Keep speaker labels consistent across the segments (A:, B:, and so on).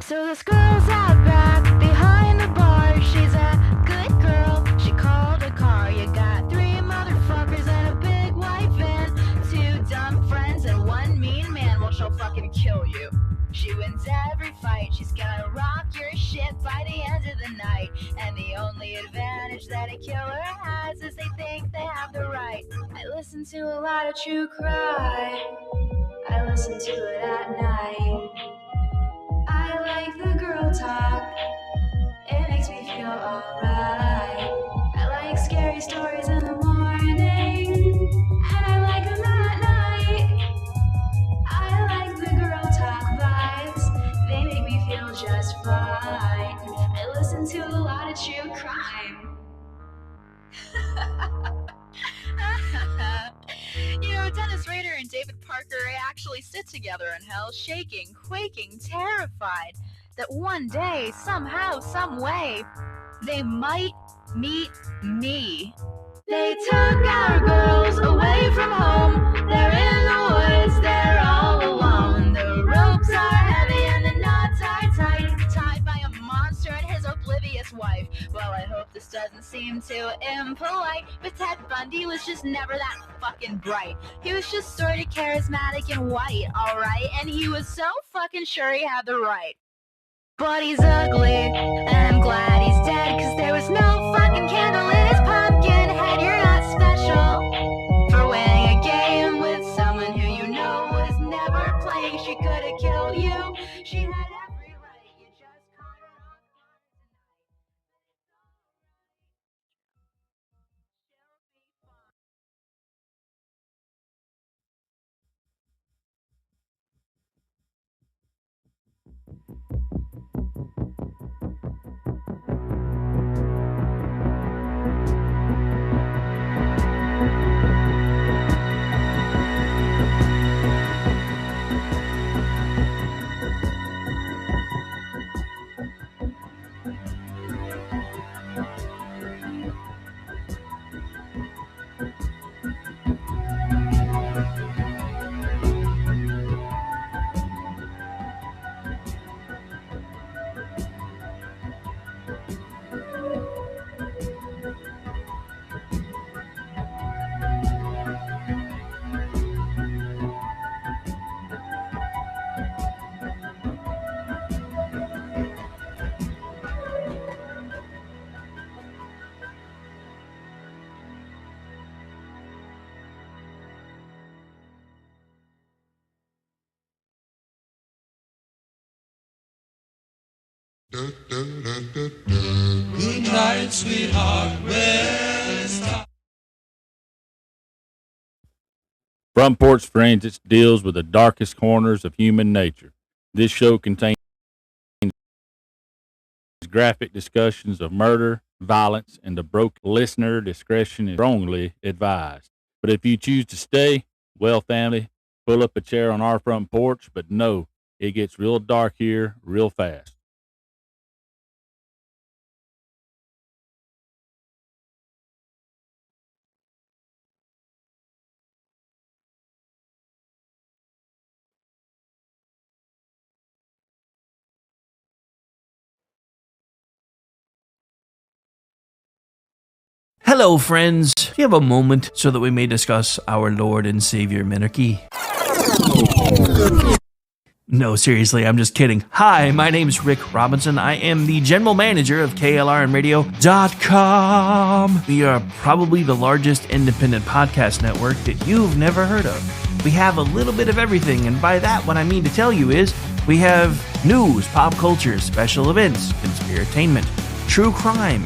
A: So this girl's out back behind the bar. She's a good girl. She called a car. You got 3 motherfuckers and a big white van, 2 dumb friends and 1 mean man. Well, she'll fucking kill you. She wins every fight. She's gonna rock your shit by the end of the night. And the only advantage that a killer has is they think they have the right. I listen to a lot of true crime. I listen to it at night. I like the girl talk. It makes me feel alright. I like scary stories in the morning, and I like them at night. I like the girl talk vibes. They make me feel just fine. I listen to a lot of true crime. You know, Dennis Rader and David Parker actually sit together in hell, shaking, quaking, terrified that one day, somehow, some way, they might meet me. They took our girls away from home. They're in the woods, they're all alone. The ropes are heavy and the knots are tight, tied by a monster and his oblivious wife. Well, I hope this doesn't seem too impolite, but Ted Bundy was just never that fucking bright. He was just sort of charismatic and white, alright? And he was so fucking sure he had the right. But he's ugly, and I'm glad he's dead, cause there was no fucking candle in his pumpkin head. You're not special for winning a game with someone who you know was never playing. She could have killed you. She had every right. You just caught her off guard tonight.
B: Good night, sweetheart. Rest.
C: From Porch Forensics deals with the darkest corners of human nature. This show contains graphic discussions of murder, violence, and the broken. Listener discretion is strongly advised. But if you choose to stay, well, family, pull up a chair on our front porch, but know it gets real dark here real fast.
D: Hello, friends. Do you have a moment so that we may discuss our Lord and Savior Minarchy? No, seriously, I'm just kidding. Hi, my name's Rick Robinson. I am the general manager of KLRNradio.com. We are probably the largest independent podcast network that you've never heard of. We have a little bit of everything, and by that, what I mean to tell you is we have news, pop culture, special events, conspiratainment, true crime,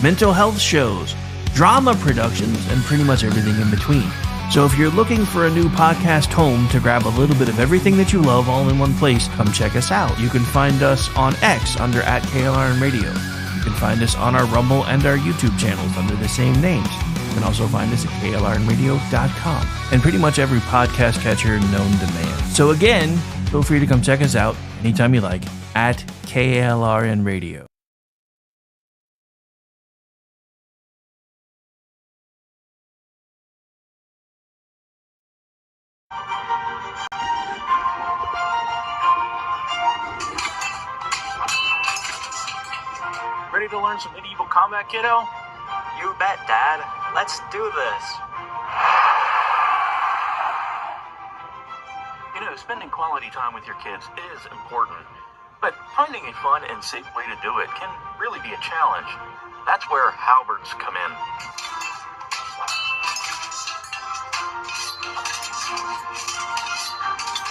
D: mental health shows, drama productions, and pretty much everything in between. So if you're looking for a new podcast home to grab a little bit of everything that you love all in one place, come check us out. You can find us on X under @KLRNradio. You can find us on our Rumble and our YouTube channels under the same names. You can also find us at KLRNradio.com and pretty much every podcast catcher known to man. So again, feel free to come check us out anytime you like at KLRNradio. Ready to learn some medieval combat, kiddo?
E: You bet, Dad. Let's do this.
D: You know, spending quality time with your kids is important, but finding a fun and safe way to do it can really be a challenge. That's where halberds come in.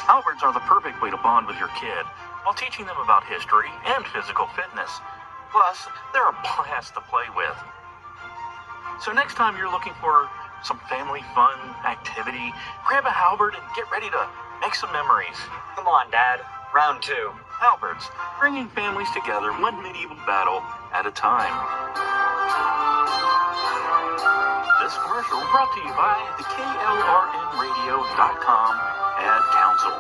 D: Halberds are the perfect way to bond with your kid while teaching them about history and physical fitness. Plus, they're a blast to play with. So next time you're looking for some family fun activity, grab a halberd and get ready to make some memories.
E: Come on, Dad. Round 2.
D: Halberds, bringing families together one medieval battle at a time. This commercial brought to you by the KLRNradio.com Ad Council.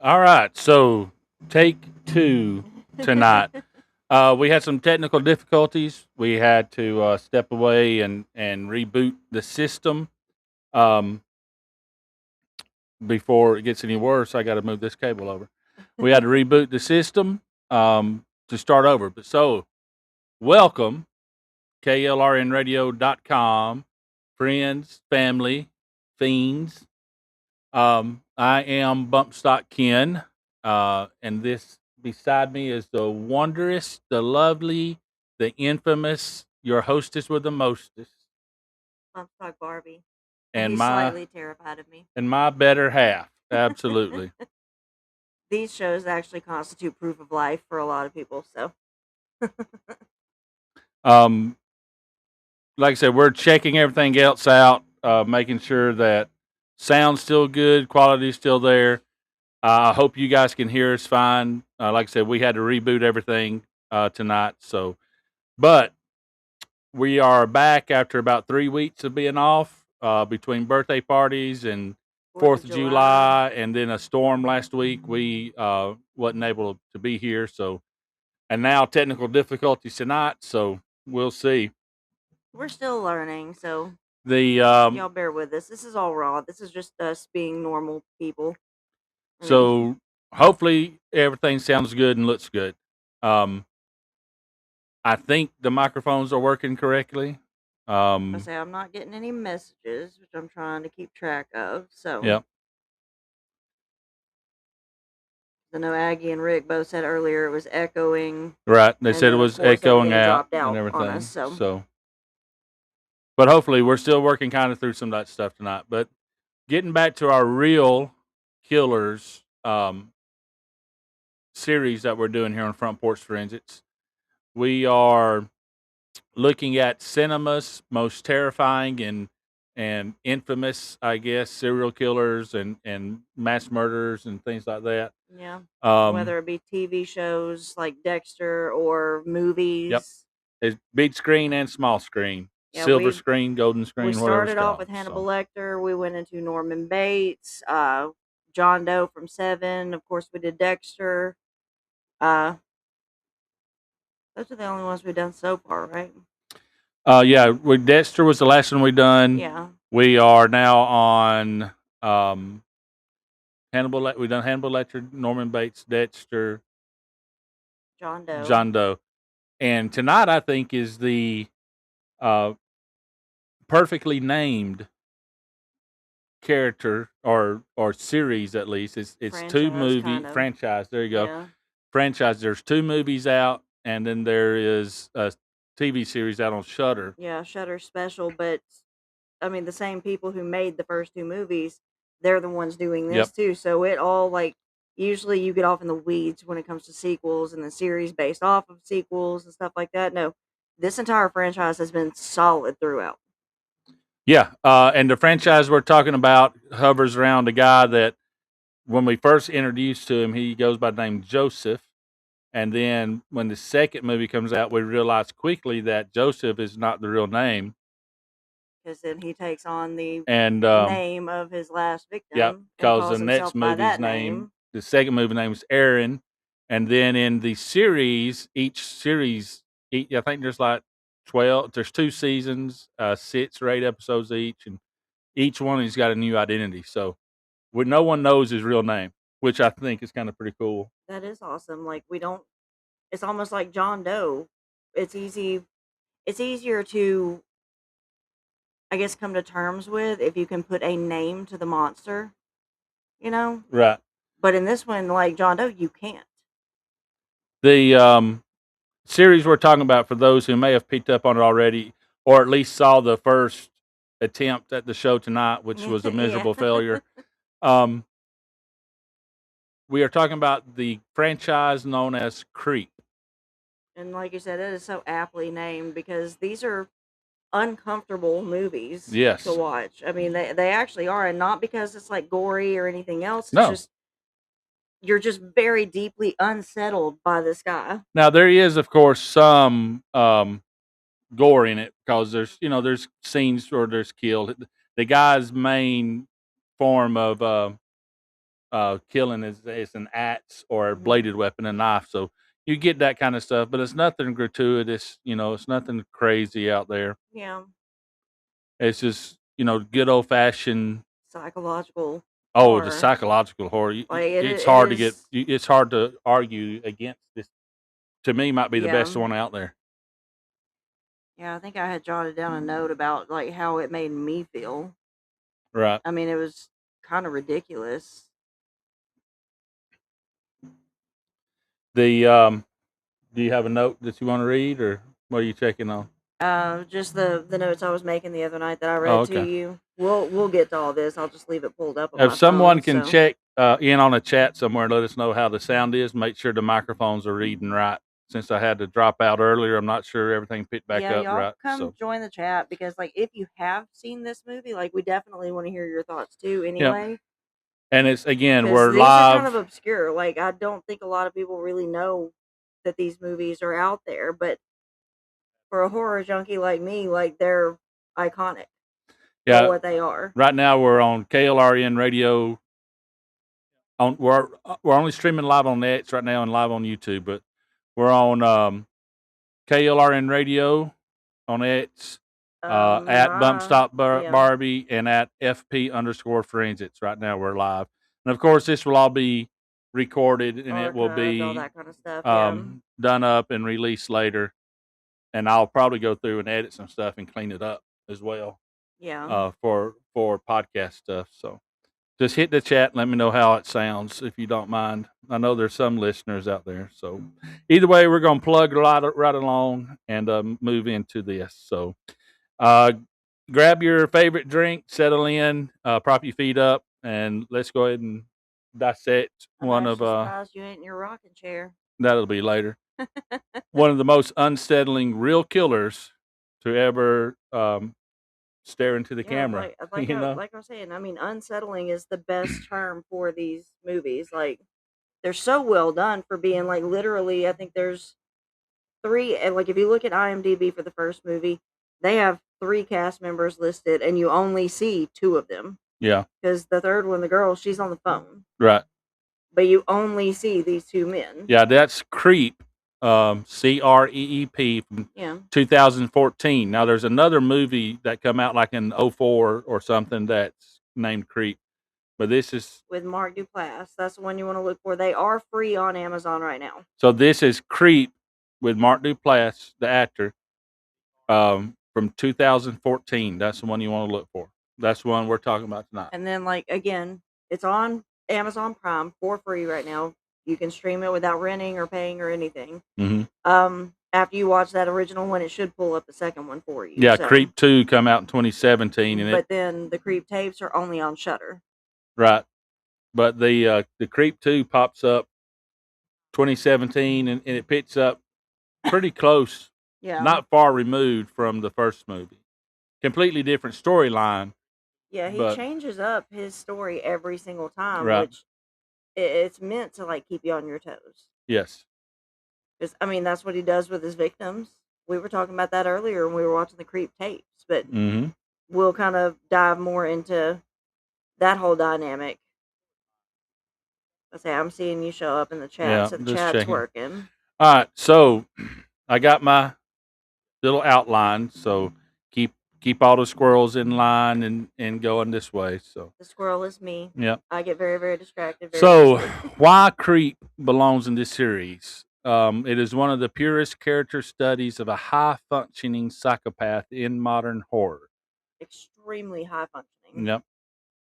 D: All right, so take 2 tonight. We had some technical difficulties. We had to step away and reboot the system. Before it gets any worse, I got to move this cable over. We had to reboot the system to start over. But so, welcome, KLRNradio.com, friends, family, fiends. I am BumpStock Ken, and this beside me is the wondrous, the lovely, the infamous, your hostess with the mostest,
F: BumpStocks Barbie.
D: and
F: He's
D: my
F: slightly terrified of me.
D: and my better half. Absolutely.
F: These shows actually constitute proof of life for a lot of people. So,
D: Like I said, we're checking everything else out, making sure that sound's still good, quality's still there. I hope you guys can hear us fine. Like I said, we had to reboot everything tonight. So, but we are back after about 3 weeks of being off between birthday parties and 4th of July, and then a storm last week. We wasn't able to be here. So, and now technical difficulties tonight. So we'll see.
F: we're still learning. So,
D: The
F: y'all bear with us. This is all raw. This is just us being normal people. I mean,
D: so hopefully everything sounds good and looks good. I think the microphones are working correctly.
F: I say I'm not getting any messages, which I'm trying to keep track of. So,
D: Yep.
F: I know Aggie and Rick both said earlier it was echoing.
D: Right. They
F: And
D: said it
F: then, of
D: was
F: course,
D: echoing
F: everything
D: out
F: dropped out
D: and
F: on
D: everything.
F: us, so.
D: So, but hopefully we're still working kind of through some of that stuff tonight. But getting back to our real killers series that we're doing here on Front Porch Forensics, we are looking at cinema's most terrifying and infamous, I guess, serial killers and mass murderers and things like that.
F: Yeah. Whether it be TV shows like Dexter or movies.
D: It's big screen and small screen,
F: Yeah,
D: silver screen, golden screen,
F: We
D: whatever it's
F: started off
D: called.
F: with Hannibal Lecter. We went into Norman Bates, John Doe from Seven. Of course, we did Dexter. Those are the only ones we've done so far, right?
D: Yeah, Dexter was the last one we done.
F: Yeah.
D: We are now on Hannibal. We've done Hannibal Lecter, Norman Bates, Dexter,
F: John Doe.
D: John Doe, and tonight I think is the perfectly named character or series, at least. It's
F: Franchise,
D: 2 movie
F: kind of.
D: franchise. There you go.
F: Yeah.
D: Franchise. There's 2 movies out, and then there is a TV series out on Shudder.
F: Yeah, Shudder special, but I mean the same people who made the first 2 movies, they're the ones doing this too. So it all usually you get off in the weeds when it comes to sequels and the series based off of sequels and stuff like that. No, this entire franchise has been solid throughout.
D: Yeah, and the franchise we're talking about hovers around a guy that when we first introduced to him, he goes by the name Joseph. And then when the second movie comes out, we realize quickly that Joseph is not the real name.
F: Because then he takes on the
D: And
F: name of his last victim.
D: yeah,
F: and
D: because
F: calls
D: the next
F: himself by
D: movie's
F: that
D: name, the second movie name is Aaron,
C: And then in the series, I think there's like 12. There's 2 seasons, 6 or 8 episodes each, and each one has got a new identity. So no one knows his real name, which I think is kind of pretty cool.
F: That is awesome. Like it's almost like John Doe. It's easier to, I guess, come to terms with if you can put a name to the monster, you know?
C: Right.
F: But in this one, like John Doe, you can't.
C: The series we're talking about, for those who may have picked up on it already, or at least saw the first attempt at the show tonight, which was a miserable failure. We are talking about the franchise known as Creep.
F: And like you said, it is so aptly named because these are uncomfortable movies
C: Yes.
F: to watch. I mean, they actually are, and not because it's like gory or anything else. It's
C: No.
F: just you're just very deeply unsettled by this guy.
C: Now there is, of course, some gore in it because there's scenes where there's killed. The guy's main form of killing is an axe or a bladed weapon, a knife. So you get that kind of stuff, but it's nothing gratuitous. It's nothing crazy out there.
F: Yeah.
C: It's just good old fashioned
F: Psychological.
C: Oh, the
F: horror.
C: psychological horror.
F: Like,
C: It's hard it's hard to argue against this. To me, might be the best
F: Yeah.
C: one out there.
F: Yeah, I think I had jotted down a note about like how it made me feel.
C: Right.
F: I mean, it was kind of ridiculous.
C: Do you have a note that you want to read, or what are you checking on?
F: Just the notes I was making the other night that I read
C: Oh,
F: to
C: okay.
F: you. We'll get to all this. I'll just leave it pulled up on
C: If
F: my
C: someone
F: phone,
C: can
F: so.
C: check in on a chat somewhere and let us know how the sound is, make sure the microphones are reading right. Since I had to drop out earlier, I'm not sure everything picked back
F: Yeah,
C: up
F: y'all
C: right.
F: come
C: So
F: join the chat because like if you have seen this movie, like we definitely want to hear your thoughts too anyway.
C: and it's again
F: 'Cause
C: we're
F: these are kind
C: live.
F: of obscure. Like I don't think a lot of people really know that these movies are out there, but for a horror junkie like me, like they're iconic for
C: Yeah,
F: what they are.
C: right now we're on KLRN radio. We're only streaming live on X right now and live on YouTube, but we're on KLRN radio on X, at BumpStocks and at FP_forensics. Right now we're live, and of course this will all be recorded and it will
F: Archived, all
C: be
F: that kind of stuff.
C: done up and released later. And I'll probably go through and edit some stuff and clean it up as well.
F: Yeah.
C: For podcast stuff. So just hit the chat and let me know how it sounds if you don't mind. I know there's some listeners out there. So either way, we're going to plug right along and move into this. So grab your favorite drink, settle in, prop your feet up, and let's go ahead and dissect one of
F: surprised you ain't in your rocking chair.
C: That'll be later. One of the most unsettling real killers to ever stare into the camera.
F: Like I was saying, I mean, unsettling is the best term for these movies. Like, they're so well done for being like literally. I think there's 3. And like, if you look at IMDb for the first movie, they have 3 cast members listed, and you only see 2 of them.
C: Yeah.
F: Because the third one, the girl, she's on the phone.
C: Right.
F: But you only see these 2 men.
C: Yeah, that's Creep. CREEP from 2014. Now there's another movie that come out like in 2004 or something that's named Creep, but this is
F: with Mark Duplass. That's the one you want to look for. They are free on Amazon right now.
C: So this is Creep with Mark Duplass, the actor, from 2014. That's the one you want to look for. That's the one we're talking about tonight.
F: And then, like, again, it's on Amazon Prime for free right now. You can stream it without renting or paying or anything.
C: Mm-hmm.
F: After you watch that original one, it should pull up the second one for you.
C: Yeah, so. Creep 2 come out in 2017,
F: but then the Creep tapes are only on Shudder.
C: Right, but the Creep 2 pops up 2017, and it picks up pretty close.
F: Yeah,
C: not far removed from the first movie. Completely different storyline.
F: Yeah, he changes up his story every single time,
C: right.
F: which it's meant to like keep you on your toes.
C: Yes.
F: Because I mean, that's what he does with his victims. We were talking about that earlier when we were watching the Creep tapes, but we'll kind of dive more into that whole dynamic. I say I'm seeing you show up in the chat,
C: Yeah,
F: so the
C: just
F: chat's
C: checking.
F: working.
C: All right, so I got my little outline. So keep all the squirrels in line and going this way. So
F: The squirrel is me.
C: yeah.
F: I get very, very distracted very
C: So
F: easily.
C: why Creep belongs in this series? It is one of the purest character studies of a high functioning psychopath in modern horror.
F: Extremely high functioning.
C: Yep.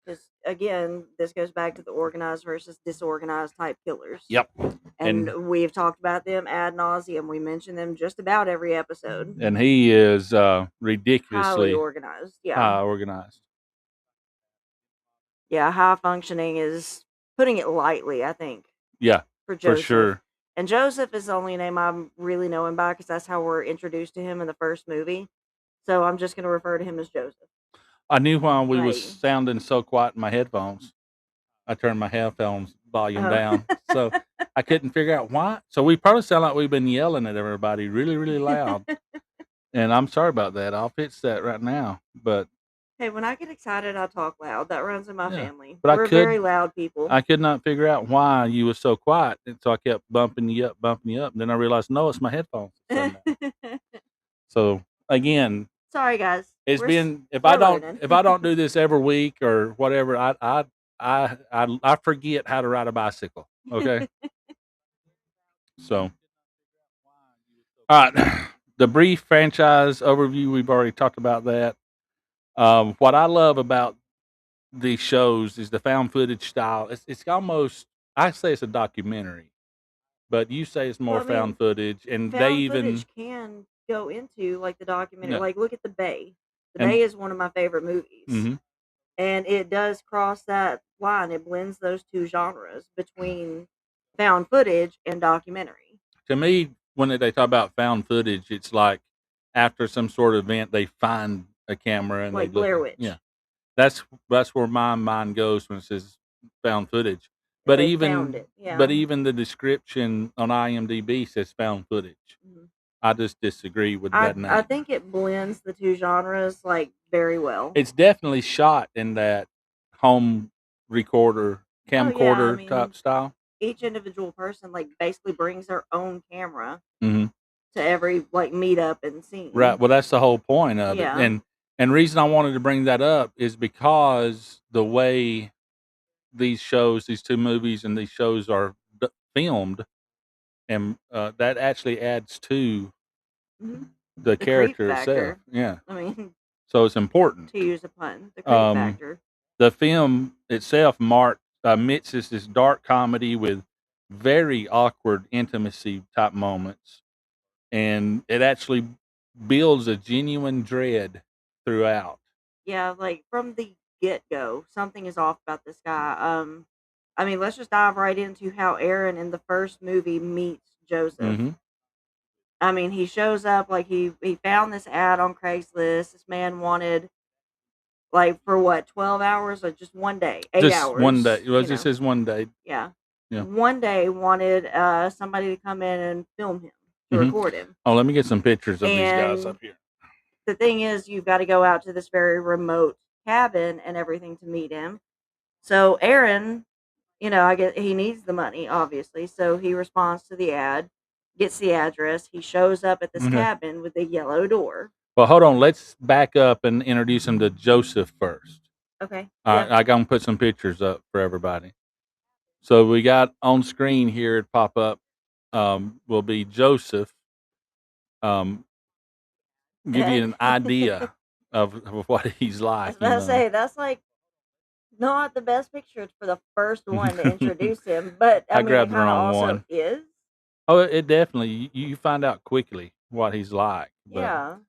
F: Because again, this goes back to the organized versus disorganized type killers.
C: Yep.
F: And we've talked about them ad nauseum. We mention them just about every episode.
C: And he is ridiculously
F: highly organized. Yeah.
C: high organized.
F: Yeah, high functioning is putting it lightly, I think.
C: Yeah,
F: For Joseph.
C: for sure.
F: And Joseph is the only name I really know him by because that's how we're introduced to him in the first movie. So I'm just going to refer to him as Joseph.
C: I knew why we was
F: Right.
C: sounding so quiet in my headphones. I turned my headphones volume down, so I couldn't figure out why. So we probably sound like we've been yelling at everybody really, really loud. And I'm sorry about that. I'll fix that right now. But
F: Hey, when I get excited, I talk loud. That runs in my family.
C: but
F: We're very loud people.
C: I could not figure out why you were so quiet, and so I kept bumping you up, and then I realized, no, it's my headphones. So again,
F: sorry guys.
C: it's been if I don't do this every week or whatever, I forget how to ride a bicycle. Okay. So, all right, the brief franchise overview, we've already talked about that. What I love about these shows is the found footage style. It's almost, I say it's a documentary, but you say it's more found footage, and
F: found
C: they even
F: footage can go into like the documentary.
C: Yeah.
F: Like look at The Bay. The
C: And-
F: Bay is one of my favorite movies.
C: Mhm.
F: And it does cross that line. It blends those two genres between found footage and documentary.
C: To me, when they talk about found footage, it's like after some sort of event, they find a camera and
F: Like
C: they look
F: Blair
C: at-
F: Witch.
C: Yeah, that's where my mind goes when it says found footage. But
F: They
C: even
F: found it, yeah.
C: but even the description on IMDb says found footage.
F: Mhm.
C: I just disagree with that name.
F: I think it blends the two genres like very well.
C: It's definitely shot in that home recorder, camcorder type style.
F: Each individual person like basically brings their own camera
C: Mm-hmm.
F: to every like meetup and scene.
C: Right. Well, that's the whole point of
F: Yeah.
C: it. And reason I wanted to bring that up is because the way these two movies and these shows are filmed, and that actually adds to
F: Mhm.
C: the
F: creep
C: character itself.
F: factor.
C: Yeah.
F: I mean,
C: So it's important.
F: to use a pun, the creep factor.
C: The film itself mixes this dark comedy with very awkward intimacy type moments, and it actually builds a genuine dread throughout.
F: Yeah, like from the get go, something is off about this guy. I mean, let's just dive right into how Aaron in the first movie meets Joseph.
C: Mhm.
F: I mean, he shows up like he found this ad on Craigslist. This man wanted like for what 12 hours or just one day, 8
C: Just
F: hours.
C: one day. Well,
F: you
C: just
F: know.
C: says one day.
F: Yeah.
C: Yeah.
F: One day wanted somebody to come in and film him to
C: Mhm.
F: record him.
C: Oh, let me get some pictures of these guys
F: And
C: up here.
F: the thing is, you've got to go out to this very remote cabin and everything to meet him. So Aaron, I guess he needs the money, obviously. So he responds to the ad, gets the address. He shows up at this
C: Okay.
F: cabin with a yellow door.
C: Well, hold on. Let's back up and introduce him to Joseph first.
F: Okay.
C: All right, I'm going to put some pictures up for everybody. So we got on screen here, it pop up, will be Joseph. Give you an idea of what he's
F: I
C: like.
F: was about to say, that's like not the best picture for the first one to introduce him, but I mean,
C: grabbed
F: it
C: the
F: kind of
C: wrong
F: also
C: one.
F: is.
C: Oh, it definitely, you find out quickly what he's like. But,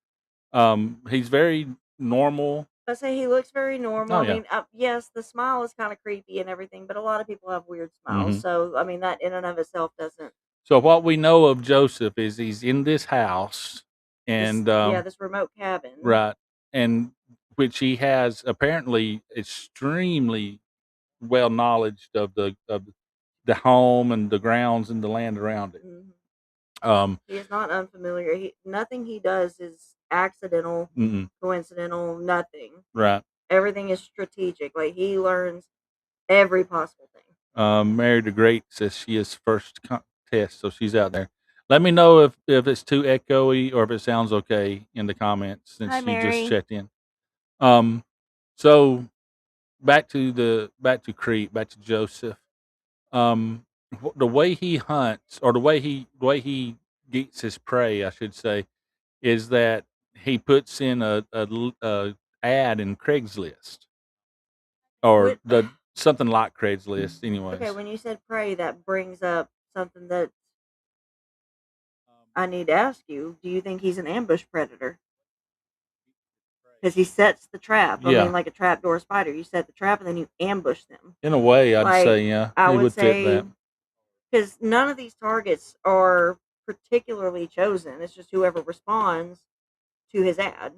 F: Yeah.
C: he's very normal.
F: I say he looks very normal.
C: Oh,
F: I
C: yeah.
F: mean, yes, the smile is kind of creepy and everything, but a lot of people have weird smiles.
C: Mhm.
F: So, I mean, that in and of itself doesn't.
C: So what we know of Joseph is he's in this house, and
F: this remote cabin.
C: right, and which he has apparently extremely well knowledge of the home and the grounds and the land around it.
F: Mhm. He is not unfamiliar. Nothing he does is accidental,
C: Mm-mm.
F: coincidental, nothing.
C: Right.
F: Everything is strategic. Like he learns every possible thing.
C: Mary the Great says she is first test, so she's out there. Let me know if it's too echoey or if it sounds okay in the comments since
F: Hi,
C: you just
F: Mary.
C: checked in. So back to Creep, back to Joseph. The way he hunts, or the way he gets his prey, I should say, is that he puts in a ad in Craigslist or
F: What?
C: something like Craigslist,
F: Okay,
C: anyways.
F: when you said prey, that brings up something that I need to ask you. Do you think he's an ambush predator? Because he sets the trap. I
C: Yeah,
F: mean, like a trapdoor spider. You set the trap and then you ambush them.
C: in a way, I'd
F: Like,
C: say yeah,
F: I
C: he
F: would
C: would fit
F: say,
C: that.
F: because none of these targets are particularly chosen. It's just whoever responds to his ad.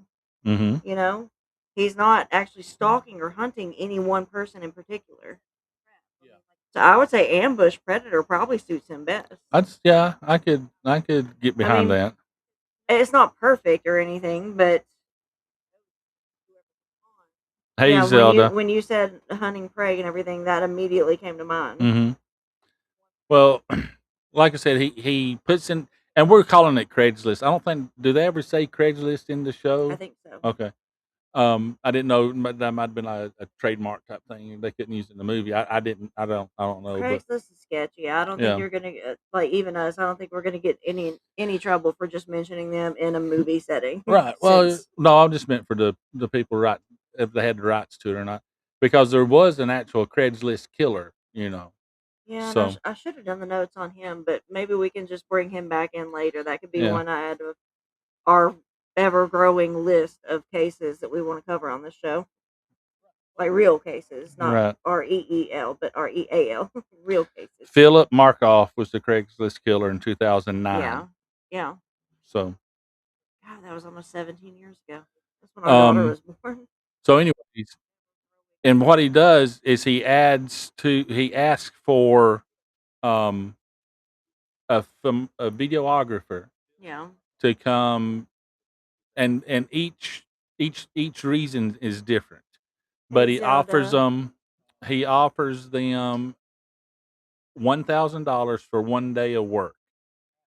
C: Mm-hmm.
F: You know, he's not actually stalking or hunting any one person in particular. So I would say ambush predator probably suits him best.
C: I could get
F: I
C: behind
F: mean,
C: that.
F: it's not perfect or anything, but
C: Hey
F: yeah,
C: Zelda.
F: when you said hunting prey and everything, that immediately came to mind.
C: Mm-hmm. Well, like I said, he puts in, and we're calling it Craigslist. I don't think, do they ever say Craigslist in the
F: I
C: show?
F: think so.
C: Okay. I didn't know that might have been a trademark type thing. They couldn't use it in the movie. I didn't. I don't know. But
F: Craigslist is sketchy. I don't think
C: yeah,
F: you're gonna like even us. I don't think we're gonna get any trouble for just mentioning them in a movie setting.
C: right. Well,
F: Since
C: no, I just meant for the people right if they had the rights to it or not, because there was an actual Craigslist killer.
F: yeah, and
C: So
F: I should have done the notes on him, but maybe we can just bring him back in later. That could be
C: yeah.
F: one I add to our ever growing list of cases that we want to cover on this show. Like real cases, not
C: Right.
F: REEL, but REAL. Real cases.
C: Philip Markoff was the Craigslist killer in 2009.
F: Yeah. Yeah.
C: So,
F: God, that was almost 17 years ago. That's when our daughter was born.
C: so anyways, and what he does is he asks for um a videographer
F: Yeah.
C: to come, and each reason is different, but
F: Hey, Zelda.
C: he offers them $1,000 for 1 day of work.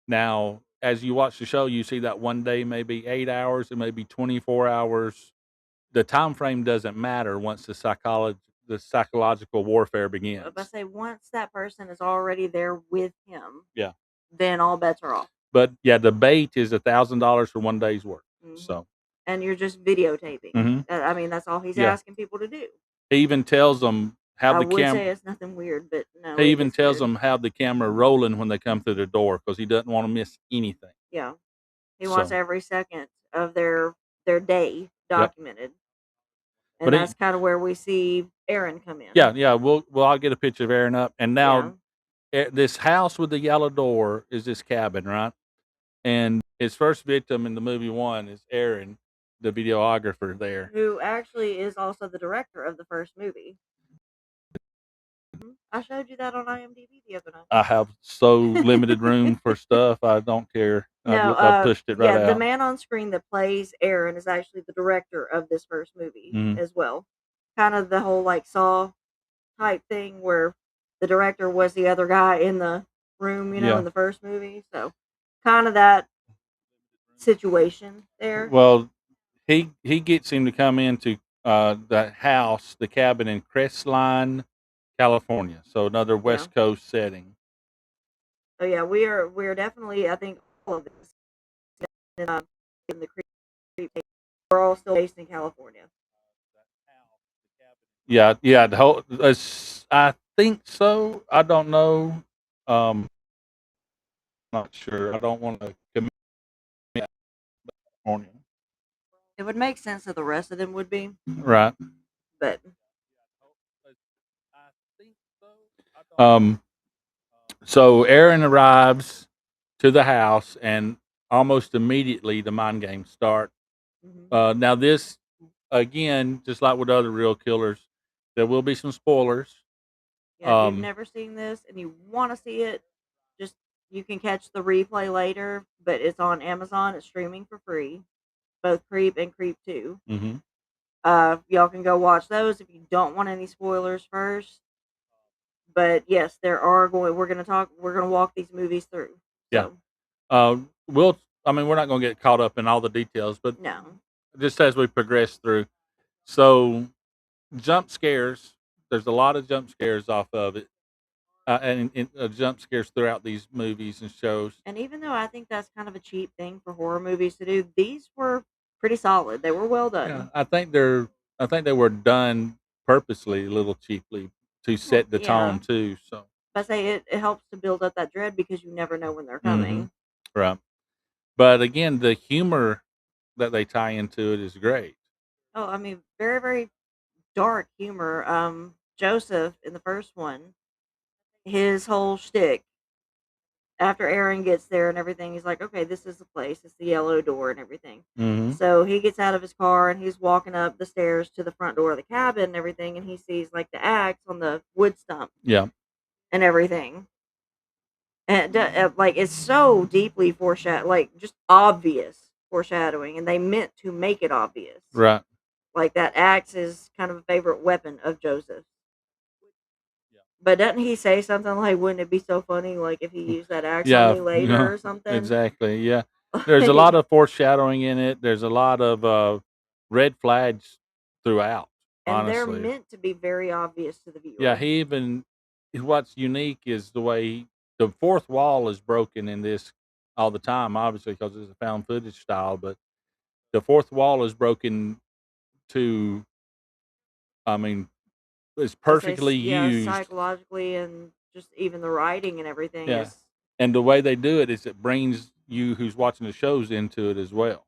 C: Now, as you watch the show, you see that 1 day may be 8 hours, it may be 24 hours. The time frame doesn't matter once the psychological warfare
F: If I
C: begins.
F: say once that person is already there with him,
C: Yeah,
F: then all bets are off.
C: but yeah, the bait is $1,000 for 1 day's work.
F: Hmm.
C: So,
F: And you're just videotaping.
C: hmm
F: I mean, that's all he's
C: yeah,
F: asking people to do.
C: he even tells them
F: I would say it's nothing weird, but no,
C: he
F: it
C: even
F: is
C: tells
F: weird.
C: them have the camera rolling when they come through the door because he doesn't want to miss anything.
F: Yeah. He wants
C: So,
F: every second of their day
C: yep.
F: documented. And
C: But
F: that's kind of where we see Aaron come in.
C: yeah, I'll get a picture of Aaron up, and
F: Yeah.
C: now this house with the yellow door is this cabin, right? And his first victim in the movie one is Aaron, the videographer there.
F: Who actually is also the director of the first movie. I showed you that on IMDb the other night.
C: I have so limited room for stuff. I don't care.
F: No,
C: I pushed it right
F: yeah, the
C: out.
F: man on screen that plays Aaron is actually the director of this first movie
C: Mhm.
F: as well. Kind of the whole like Saw type thing where the director was the other guy in the room,
C: Yeah.
F: in the first movie. So kind of that situation there.
C: Well, he gets him to come into the house, the cabin in Crestline, California. So another
F: Yeah.
C: West Coast setting.
F: Oh yeah, we're definitely, I think all of this in the creep. We're all still based in California.
C: Yeah, yeah. I think so. I don't know. Not sure. I don't want to commit to California.
F: It would make sense that the rest of them would be,
C: Right.
F: but
C: Um. So Aaron arrives to the house, and almost immediately the mind games start.
F: mhm.
C: Now this, again, just like with other real killers, there will be some spoilers.
F: Yeah, if you've
C: Um.
F: never seen this and you want to see it, just you can catch the replay later, but it's on Amazon. It's streaming for free, both Creep and Creep 2.
C: Mhm.
F: Y'all can go watch those if you don't want any spoilers first. But yes, we're going to walk these movies through.
C: Yeah.
F: So,
C: we're not going to get caught up in all the details, but
F: no.
C: just as we progress through. So, jump scares, there's a lot of jump scares off of it, and jump scares throughout these movies and shows.
F: And even though I think that's kind of a cheap thing for horror movies to do, these were pretty solid. They were well done.
C: Yeah, I think they were done purposely a little cheaply to set the tone too. So
F: I say it helps to build up that dread because you never know when they're coming.
C: right. But again, the humor that they tie into it is great.
F: Oh, I mean, very, very dark humor. Joseph in the first one, his whole shtick after Aaron gets there and everything, he's like, okay, this is the place. It's the yellow door and everything.
C: Mm-hmm.
F: So he gets out of his car and he's walking up the stairs to the front door of the cabin and everything, and he sees like the axe on the wood stump.
C: Yeah.
F: And everything. And like it's so deeply just obvious foreshadowing, and they meant to make it obvious.
C: Right.
F: Like that axe is kind of a favorite weapon of Joseph. But doesn't he say something like, "Wouldn't it be so funny, like if he used that axe on me later or something?"
C: Exactly. Yeah. There's a lot of foreshadowing in it. There's a lot of red flags throughout.
F: And
C: honestly,
F: they're meant to be very obvious to the viewer.
C: Yeah. What's unique is the way the fourth wall is broken in this all the time. Obviously, because it's a found footage style, but the fourth wall is broken to. I mean, it's perfectly used
F: psychologically, and just even the writing and everything is.
C: And the way they do it is it brings you who's watching the shows into it as well.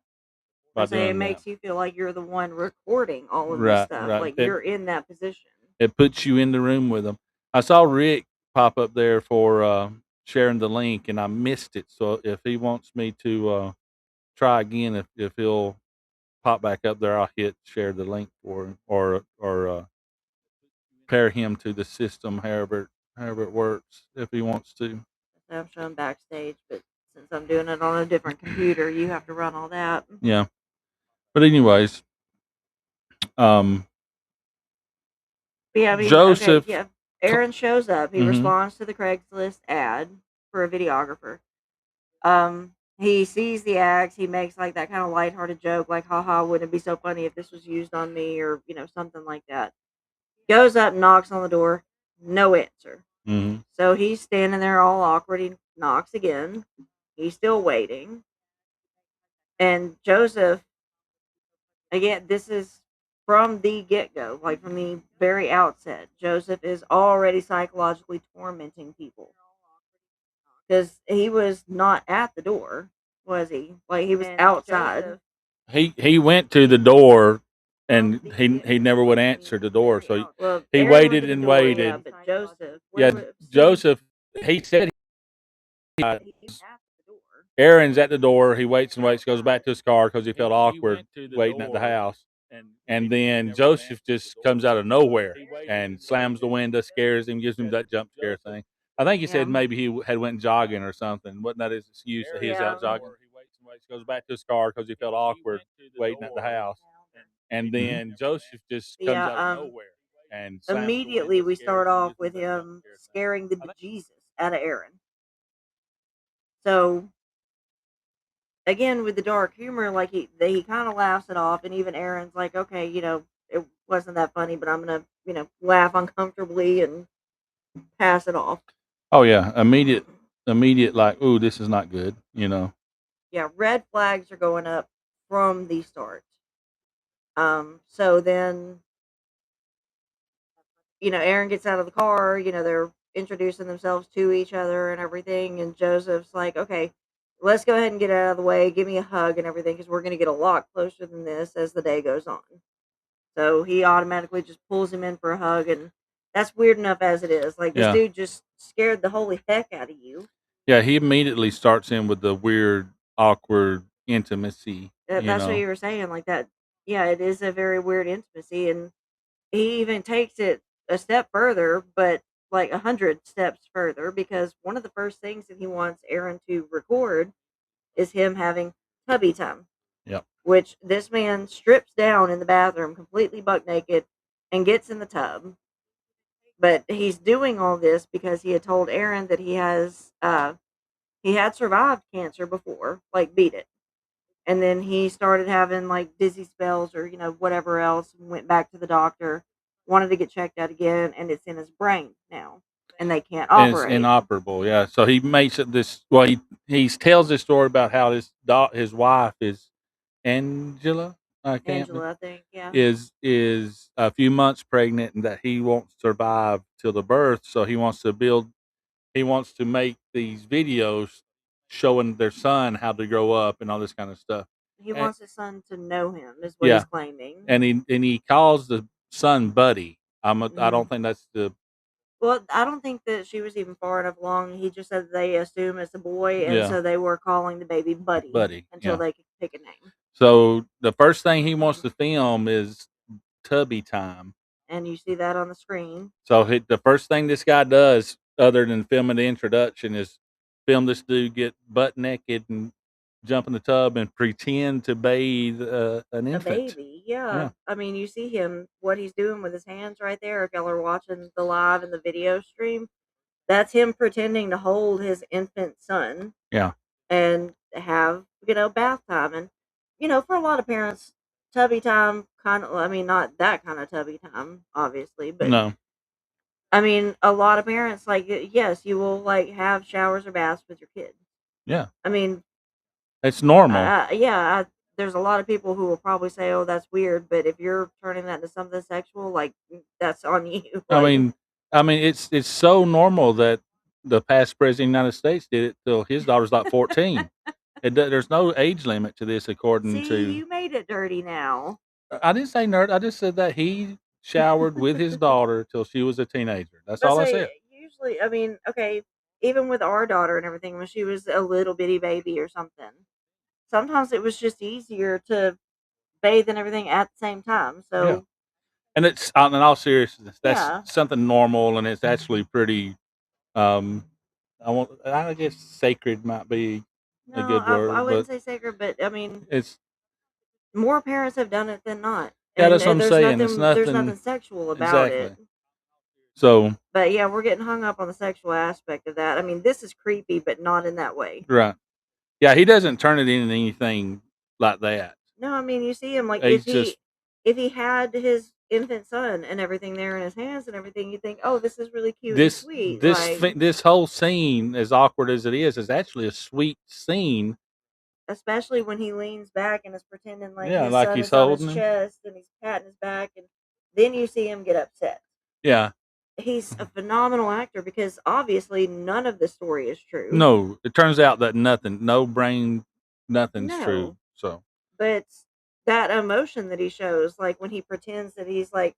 F: It makes you feel like you're the one recording all of this stuff.
C: Right.
F: Like you're in that position.
C: It puts you in the room with them. I saw Rick pop up there for sharing the link, and I missed it. So if he wants me to try again, if he'll pop back up there, I'll hit share the link for him or pair him to the system, however it works, if he wants to.
F: I'm showing backstage, but since I'm doing it on a different computer, you have to run all that.
C: Yeah. But anyways, Joseph.
F: Okay, Aaron shows up. He responds to the Craigslist ad for a videographer. He sees the axe. He makes like that kind of lighthearted joke, like, haha, wouldn't it be so funny if this was used on me, or, something like that. Goes up, knocks on the door, no answer.
C: Mm-hmm.
F: So he's standing there all awkward. He knocks again. He's still waiting. And Joseph, again, this is from the get-go, like from the very outset. Joseph is already psychologically tormenting people. Because he was not at the door, was he? Like, he was outside.
C: He went to the door, and he never would answer the door. So he waited and waited.
F: Yeah, but
C: Joseph, he said Aaron's at the door. He waits and waits, goes back to his car because he felt awkward waiting at the house. And then Joseph just comes out of nowhere and slams the window, scares him, gives him that jump scare thing. I think he said maybe he had went jogging or something. Wasn't that his excuse that he was out jogging? He waits and waits, goes back to his car because he felt awkward waiting at the house. And then Joseph just comes out of nowhere. And
F: immediately we start off with him scaring the bejesus out of Aaron. So again, with the dark humor, like he kind of laughs it off, and even Aaron's like, okay, it wasn't that funny, but I'm gonna, laugh uncomfortably and pass it off.
C: Oh yeah, immediate, like, ooh, this is not good,
F: Yeah, red flags are going up from the start. So then, Aaron gets out of the car. They're introducing themselves to each other and everything, and Joseph's like, okay, let's go ahead and get out of the way. Give me a hug and everything, because we're going to get a lot closer than this as the day goes on. So he automatically just pulls him in for a hug, and that's weird enough as it is. Like, this dude just scared the holy heck out of you.
C: Yeah, he immediately starts in with the weird, awkward intimacy.
F: That's what you were saying, like that. Yeah, it is a very weird intimacy, and he even takes it a step further, but like 100 steps further, because one of the first things that he wants Aaron to record is him having hubby time.
C: Yep.
F: Which this man strips down in the bathroom completely buck naked and gets in the tub. But he's doing all this because he had told Aaron that he had survived cancer before, like beat it. And then he started having like dizzy spells or, whatever else, and went back to the doctor, wanted to get checked out again, and it's in his brain now. And they can't
C: And it's
F: operate.
C: inoperable. Yeah. So he makes it this. Well, he tells this story about how his wife is Angela. I can't.
F: Angela, I think, yeah.
C: Is a few months pregnant and that he won't survive till the birth. So he wants to make these videos showing their son how to grow up and all this kind of stuff.
F: He
C: And,
F: wants his son to know him, is what he's claiming.
C: and he calls the son Buddy. I
F: Mhm.
C: don't think that's the.
F: Well, I don't think that she was even far enough along. He just said they assume it's a boy, and
C: Yeah.
F: so they were calling the baby Buddy until
C: Yeah.
F: they could pick a name.
C: So the first thing he wants to film is Tubby Time.
F: And you see that on the screen.
C: So the first thing this guy does, other than filming the introduction, is film this dude get butt naked and jump in the tub and pretend to bathe an
F: A
C: infant.
F: baby, yeah. I mean, you see him, what he's doing with his hands right there. If y'all are watching the live and the video stream, that's him pretending to hold his infant son
C: Yeah.
F: and have, bath time. And, for a lot of parents, tubby time not that kind of tubby time, obviously, but
C: No.
F: I mean, a lot of parents, like, yes, you will, like, have showers or baths with your kids.
C: Yeah.
F: I mean,
C: It's normal.
F: there's a lot of people who will probably say, "Oh, that's weird," but if you're turning that into something sexual, like, that's on you.
C: I
F: Like,
C: mean, it's so normal that the past president of the United States did it till his daughter's like 14. There's no age limit to this, according
F: see,
C: to.
F: you made it dirty now.
C: I didn't say nerd. I just said that he showered with his daughter till she was a teenager. That's
F: But
C: all I
F: say,
C: said.
F: usually, I mean, okay, even with our daughter and everything, when she was a little bitty baby or something, sometimes it was just easier to bathe and everything at the same time.
C: Yeah.
F: So,
C: And it's in all seriousness, that's
F: yeah.
C: something normal, and it's actually pretty. I guess sacred might be a
F: No,
C: good
F: I
C: word,
F: wouldn't
C: but
F: say sacred, but I mean,
C: it's
F: more parents have done it than not,
C: yeah.
F: and
C: That's what I'm saying. It's
F: there's nothing
C: nothing
F: sexual about it.
C: exactly. So
F: But yeah, we're getting hung up on the sexual aspect of that. I mean, this is creepy, but not in that way.
C: right, yeah. He doesn't turn it into anything like that.
F: No, I mean, you see him like
C: He's just
F: if he had his infant son and everything there in his hands and everything, you think, oh, this is really cute and
C: this
F: sweet.
C: this
F: Like,
C: this whole scene, as awkward as it is actually a sweet scene.
F: especially when he leans back and is pretending like
C: Yeah,
F: his
C: like
F: son
C: he's
F: is on his
C: holding him.
F: chest and he's patting his back, and then you see him get upset.
C: Yeah.
F: He's a phenomenal actor because obviously none of the story is true.
C: No, it turns out that nothing's true.
F: No.
C: So,
F: But that emotion that he shows, like when he pretends that he's like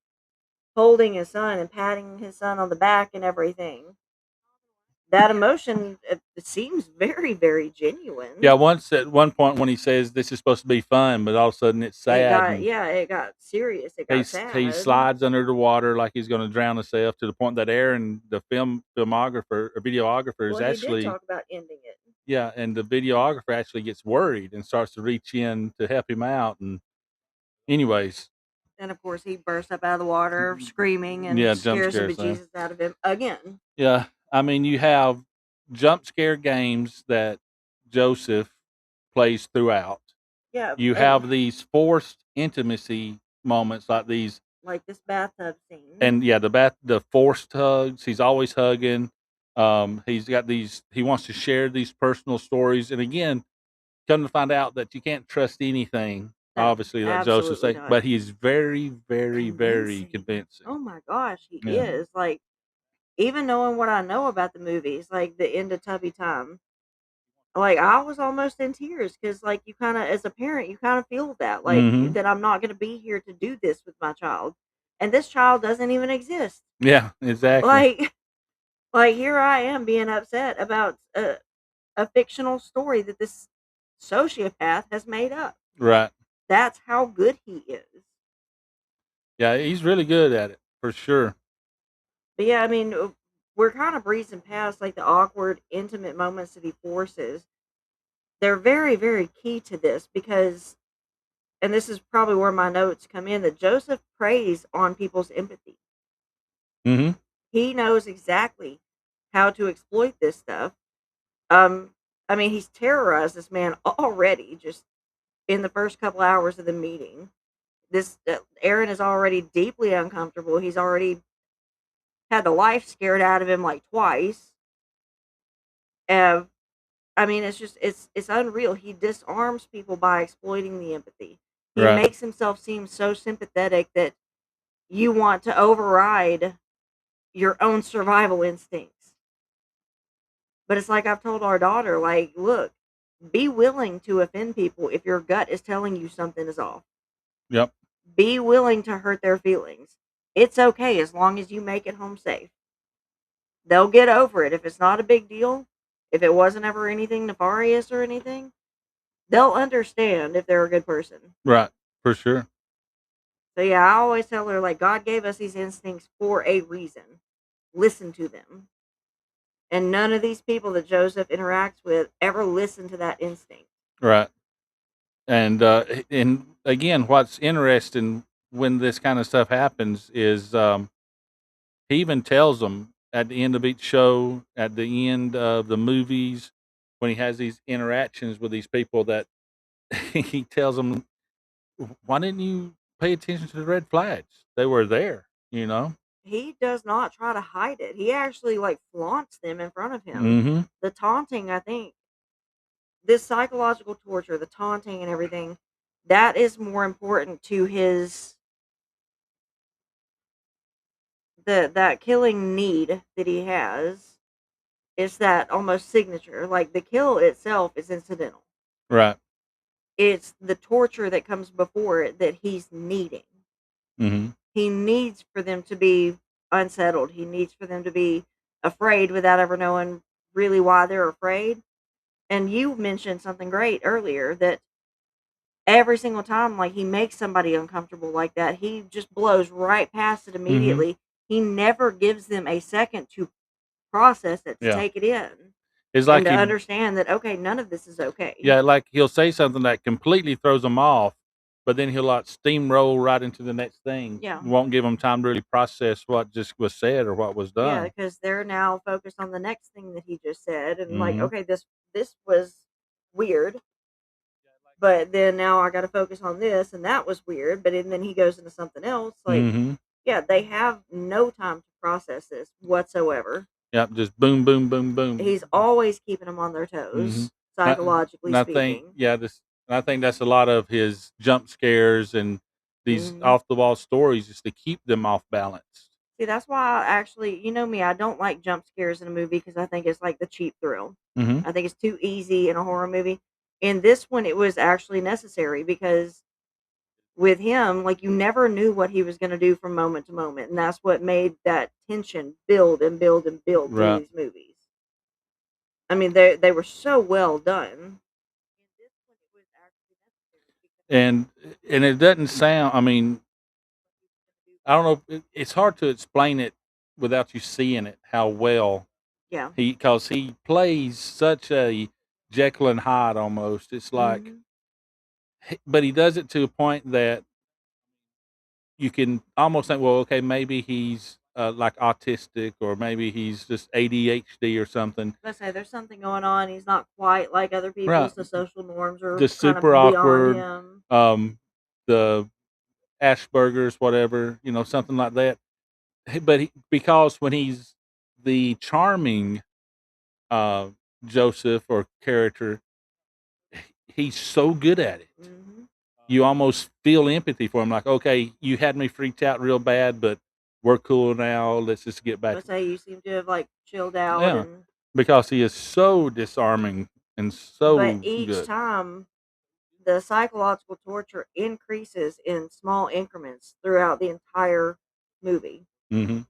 F: holding his son and patting his son on the back and everything, that emotion, it seems very, very genuine.
C: yeah, once at one point when he says this is supposed to be fun, but all of a sudden it's sad.
F: It got serious. It got sad.
C: He slides under the water like he's going to drown himself, to the point that Aaron, the filmographer or videographer, is
F: Well, he did
C: actually
F: talk about ending it.
C: yeah, and the videographer actually gets worried and starts to reach in to help him out. And anyways,
F: And of course, he bursts up out of the water screaming and
C: yeah, jump
F: scares the
C: scares there.
F: bejesus out of him again.
C: Yeah, I mean, you have jump scare games that Joseph plays throughout.
F: Yeah.
C: You have these forced intimacy moments like these,
F: like this bathtub scene.
C: and yeah, the forced hugs. He's always hugging. He's got these. He wants to share these personal stories, and again, come to find out that you can't trust anything.
F: No,
C: Obviously, that Joseph
F: absolutely
C: said,
F: not.
C: but he's very, very, very convincing.
F: Oh my gosh, he
C: Yeah.
F: is. Like, even knowing what I know about the movies, like the end of Tubby Time, like I was almost in tears because, like, you kind of, as a parent, you kind of feel that, like,
C: Mhm.
F: that I'm not going to be here to do this with my child, and this child doesn't even exist.
C: Yeah, exactly.
F: Like here I am being upset about a fictional story that this sociopath has made up.
C: Right.
F: That's how good he is.
C: Yeah, he's really good at it for sure.
F: But yeah, I mean, we're kind of breezing past like the awkward, intimate moments that he forces. They're very, very key to this because, and this is probably where my notes come in, that Joseph preys on people's empathy.
C: Mm-hmm.
F: He knows exactly how to exploit this stuff. I mean, he's terrorized this man already just in the first couple hours of the meeting. This Aaron is already deeply uncomfortable. He's already had the life scared out of him like twice. Uh, I mean, it's unreal. He disarms people by exploiting the empathy. He
C: Right.
F: makes himself seem so sympathetic that you want to override your own survival instincts. But it's like I've told our daughter, like, look, be willing to offend people if your gut is telling you something is off.
C: Yep.
F: Be willing to hurt their feelings. It's okay as long as you make it home safe. They'll get over it if it's not a big deal. If it wasn't ever anything nefarious or anything, they'll understand if they're a good person.
C: Right. For sure.
F: So yeah, I always tell her, like, God gave us these instincts for a reason. Listen to them. And none of these people that Joseph interacts with ever listen to that instinct.
C: Right. And again, what's interesting when this kind of stuff happens is he even tells them at the end of each show, at the end of the movies, when he has these interactions with these people, that he tells them, "Why didn't you pay attention to the red flags? They were there, you know."
F: He does not try to hide it. He actually like flaunts them in front of him.
C: Mm-hmm.
F: The taunting, I think, this psychological torture, the taunting and everything, that is more important to his that killing need that he has. Is that almost signature. Like the kill itself is incidental.
C: Right.
F: It's the torture that comes before it that he's needing.
C: Mm-hmm.
F: He needs for them to be unsettled. He needs for them to be afraid without ever knowing really why they're afraid. And you mentioned something great earlier that every single time, like he makes somebody uncomfortable like that, he just blows right past it
C: Mm-hmm.
F: immediately. He never gives them a second to process it, to
C: Yeah.
F: take it in,
C: It's
F: and
C: like
F: to
C: he,
F: understand that okay, none of this is okay.
C: yeah, like he'll say something that completely throws them off, but then he'll like steamroll right into the next thing.
F: Yeah.
C: Won't give them time to really process what just was said or what was
F: Yeah,
C: done.
F: because they're now focused on the next thing that he just said, and like,
C: Mm-hmm.
F: okay, this was weird, but then now I got to focus on this, and that was weird, but then he goes into something else. Like,
C: Mm-hmm.
F: yeah, they have no time to process this whatsoever.
C: Yep, just boom, boom, boom, boom.
F: He's always keeping them on their toes,
C: Mm-hmm.
F: psychologically
C: And I think,
F: speaking.
C: yeah, I think that's a lot of his jump scares and these
F: Mhm.
C: off the wall stories, just to keep them off balance.
F: See, that's why I actually, you know me, I don't like jump scares in a movie because I think it's like the cheap thrill.
C: Mm-hmm.
F: I think it's too easy in a horror movie. In this one, it was actually necessary because with him, like you never knew what he was going to do from moment to moment, and that's what made that tension build and build and build through
C: Right.
F: these movies. I mean, they were so well done.
C: And it doesn't sound. I mean, I don't know. It's hard to explain it without you seeing it. How well
F: Yeah.
C: because he plays such a Jekyll and Hyde almost. It's like,
F: Mhm.
C: but he does it to a point that you can almost think, well, okay, maybe he's like autistic, or maybe he's just ADHD or something.
F: Let's say there's something going on. He's not quite like other people,
C: Right.
F: so social norms are
C: Just
F: kind
C: super
F: of beyond
C: awkward.
F: him.
C: The Asperger's, whatever, something like that. But because when he's the charming Joseph or character, he's so good at it.
F: Hmm.
C: You almost feel empathy for him. Like, okay, you had me freaked out real bad, but we're cool now. Let's just get back.
F: Let's say you seem to have like chilled out,
C: Yeah,
F: and
C: because he is so disarming and
F: but
C: so
F: each
C: good.
F: time the psychological torture increases in small increments throughout the entire movie.
C: Mm-hmm.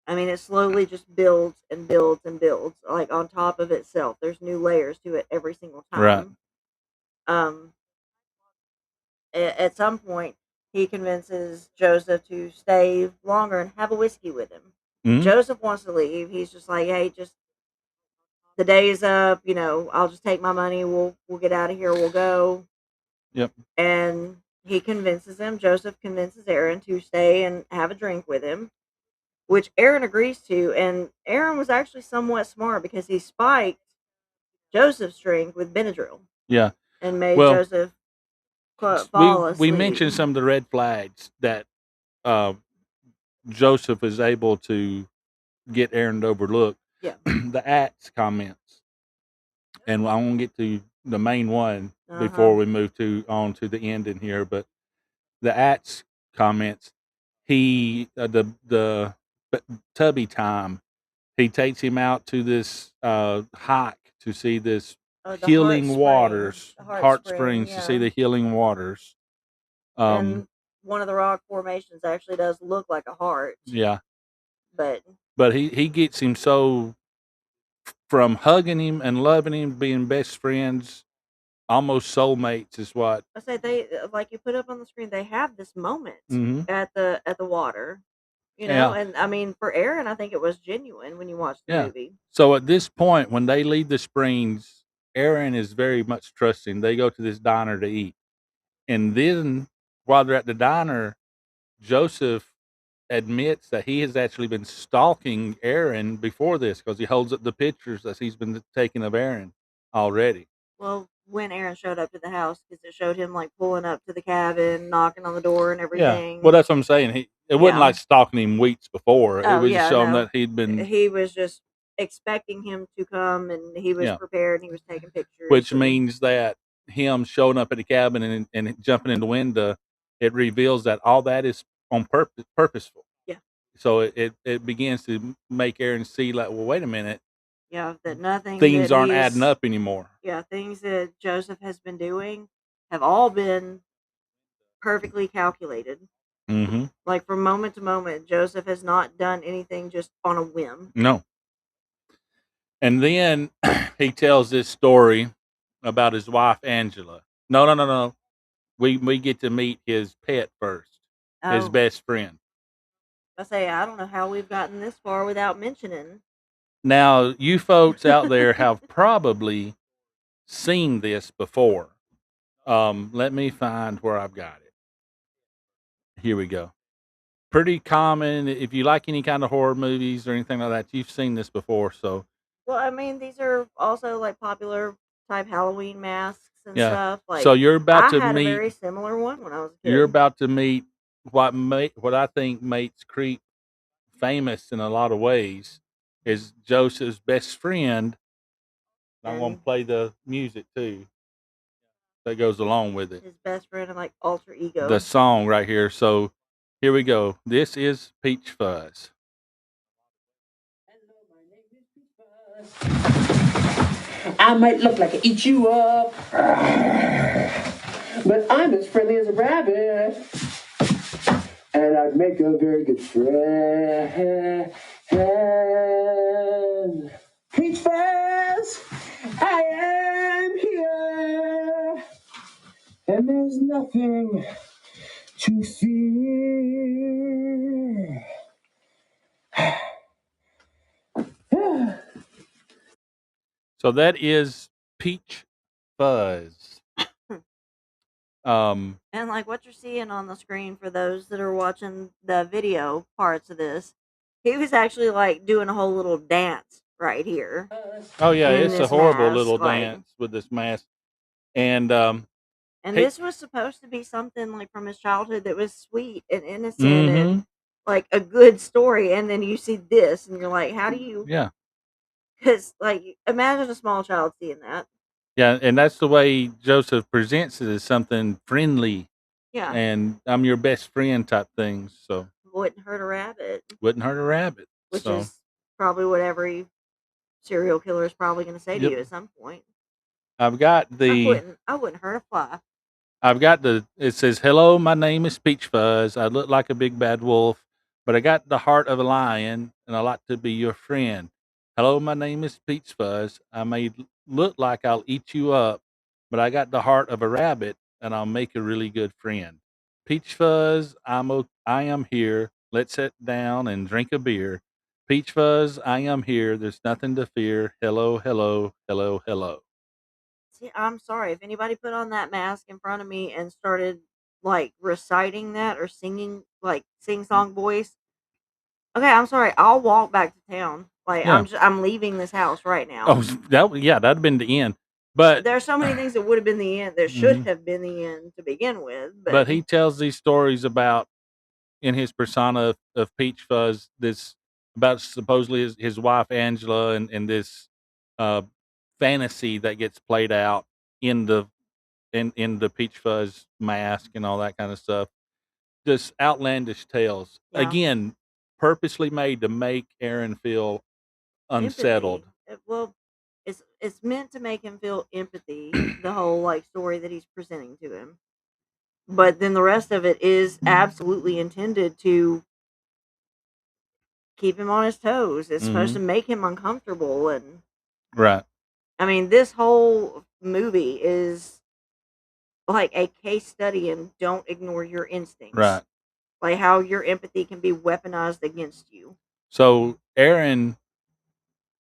F: I mean, it slowly just builds and builds and builds, like on top of itself. There's new layers to it every single
C: Right.
F: time. Um, at some point, he convinces Joseph to stay longer and have a whiskey with him.
C: Mm-hmm.
F: Joseph wants to leave. He's just like, hey, just the day is up. You know, I'll just take my money. We'll get out of here. We'll go.
C: Yep.
F: And he convinces him. Joseph convinces Aaron to stay and have a drink with him. which Aaron agrees to. And Aaron was actually somewhat smart because he spiked Joseph's drink with Benadryl
C: Yeah.
F: and made
C: Well,
F: Joseph
C: we
F: fall
C: we
F: asleep.
C: mentioned some of the red flags that Joseph is able to get Aaron to overlook.
F: Yeah.
C: The acts comments, and I want to get to the main one before
F: Uh-huh.
C: we move on to the end in here. But the acts comments, he the Tubby time, he takes him out to this hike to see this
F: Oh, the heart
C: healing
F: spring.
C: waters,
F: The
C: heart springs, to see
F: yeah.
C: the healing waters.
F: And one of the rock formations actually does look like a heart,
C: Yeah,
F: but
C: he gets him so, from hugging him and loving him, being best friends, almost soulmates is what.
F: I say they like you put up on the screen. They have this moment
C: Hmm.
F: at the water,
C: Yeah,
F: and I mean for Aaron, I think it was genuine when you watched the
C: yeah.
F: movie.
C: So at this point, when they leave the springs, Aaron is very much trusting. They go to this diner to eat, and then while they're at the diner, Joseph admits that he has actually been stalking Aaron before this, because he holds up the pictures that he's been taking of Aaron already.
F: Well, when Aaron showed up to the house, because it showed him like pulling up to the cabin, knocking on the door, and
C: Yeah.
F: everything.
C: Well, that's what I'm saying. It wasn't
F: Yeah.
C: like stalking him weeks before. It
F: Oh
C: was just
F: yeah,
C: showing
F: no.
C: that he'd been,
F: He was just expecting him to come, and he was
C: yeah,
F: prepared, and he was taking pictures.
C: which
F: and,
C: means that him showing up at the cabin and jumping in the window, it reveals that all that is on purposeful.
F: Yeah.
C: So it begins to make Aaron see, like, well, wait a minute,
F: Yeah, that nothing
C: things
F: that
C: aren't adding
F: he's
C: up anymore.
F: yeah, things that Joseph has been doing have all been perfectly calculated.
C: Mm-hmm.
F: Like from moment to moment, Joseph has not done anything just on a whim.
C: No. And then he tells this story about his wife Angela. No. We get to meet his pet first, his
F: Oh,
C: best friend.
F: I don't know how we've gotten this far without mentioning.
C: Now, you folks out there have probably seen this before. Let me find where I've got it. Here we go. Pretty common. If you like any kind of horror movies or anything like that, you've seen this before. So,
F: Well, I mean, these are also like popular type Halloween masks and
C: yeah.
F: stuff. Like,
C: So you're about
F: I
C: to
F: had a
C: meet.
F: very similar one when I was a kid.
C: You're about to meet what I think makes Creep famous in a lot of ways is Joseph's best friend. I'm going to play the music too that goes along with it.
F: His best friend and like alter ego.
C: The song right here. So here we go. This is Peach Fuzz.
G: I might look like I eat you up, but I'm as friendly as a rabbit, and I'd make a very good friend. Peach Fuzz, I am here, and there's nothing to fear.
C: So that is Peach Fuzz.
F: And like what you're seeing on the screen for those that are watching the video parts of this, he was actually like doing a whole little dance right here.
C: Oh yeah,
F: in
C: it's a
F: this
C: horrible
F: mask,
C: little
F: like-
C: dance with this mask. And
F: And
C: Hey-
F: this was supposed to be something like from his childhood that was sweet and innocent
C: Mhm.
F: and like a good story. And then you see this and you're like, how do you?
C: yeah.
F: Because like imagine a small child seeing that.
C: Yeah, and that's the way Joseph presents it, as something friendly
F: Yeah,
C: and I'm your best friend type thing. So
F: wouldn't hurt a rabbit,
C: wouldn't hurt a rabbit.
F: which
C: So
F: is probably what every serial killer is probably going to say to
C: Yep.
F: you at some point.
C: I've got
F: I wouldn't hurt a fly.
C: it says, hello, my name is Peach Fuzz. I look like a big bad wolf, but I got the heart of a lion and I like to be your friend. Hello, my name is Peach Fuzz. I may look like I'll eat you up, but I got the heart of a rabbit and I'll make a really good friend. Peach Fuzz, I am here. Let's sit down and drink a beer. Peach Fuzz, I am here. There's nothing to fear. Hello, hello, hello, hello.
F: See, I'm sorry if anybody put on that mask in front of me and started like reciting that or singing like sing song voice. Okay, I'm sorry. I'll walk back to town. Like
C: Yeah.
F: I'm leaving this house right now.
C: Oh, that'd have been the end. But
F: There are so many things that would have been the end. That should have been the end to begin with.
C: but he tells these stories about in his persona of Peach Fuzz, this about supposedly his wife Angela and this uh, fantasy that gets played out in the Peach Fuzz mask and all that kind of stuff. Just outlandish tales.
F: Yeah.
C: Again, purposely made to make Aaron feel unsettled.
F: Empathy. Well, it's meant to make him feel empathy. The whole like story that he's presenting to him, but then the rest of it is absolutely intended to keep him on his toes. It's supposed to make him uncomfortable, and
C: Right.
F: I mean, this whole movie is like a case study in don't ignore your instincts.
C: Right.
F: Like how your empathy can be weaponized against you.
C: So Aaron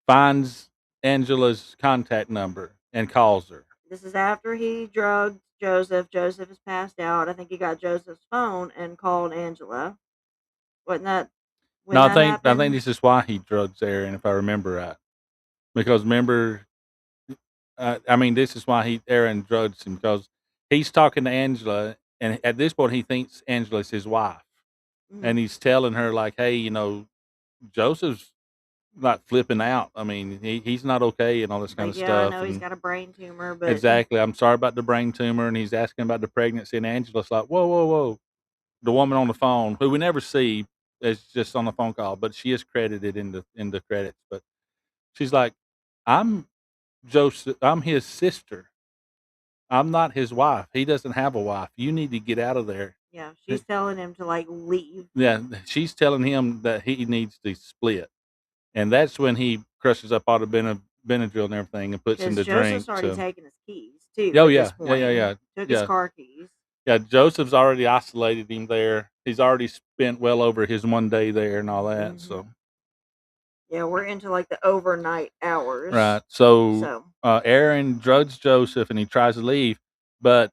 C: finds Angela's contact number and calls her.
F: This is after he drugged Joseph. Joseph is passed out. I think he got Joseph's phone and called Angela. Wasn't that when
C: No,
F: that
C: I
F: happened?
C: think this is why he drugs Aaron, if I remember right. Because remember, I mean, this is why Aaron drugs him because he's talking to Angela, and at this point he thinks Angela's his wife, and he's telling her like, "Hey, Joseph's not flipping out. I mean, he's not okay and all this kind of
F: Yeah,
C: stuff."
F: I know he's
C: And
F: got a brain tumor, but
C: exactly, I'm sorry about the brain tumor, and he's asking about the pregnancy, and Angela's like, "Whoa, whoa, whoa!" The woman on the phone, who we never see, is just on the phone call, but she is credited in the credits. But she's like, "I'm Joseph. I'm his sister. I'm not his wife. He doesn't have a wife. You need to get out of there."
F: yeah, she's telling him to like leave.
C: Yeah, she's telling him that he needs to split, and that's when he crushes up all the Benadryl and everything and puts in
F: Because
C: the drink.
F: Joseph's already
C: So,
F: taken his keys too.
C: oh
F: At
C: yeah,
F: this point, took his
C: yeah.
F: car keys.
C: Yeah, Joseph's already isolated him there. He's already spent well over his 1 day there and all that. So,
F: Yeah, we're into like the overnight hours.
C: right. So, Aaron drugs Joseph and he tries to leave, but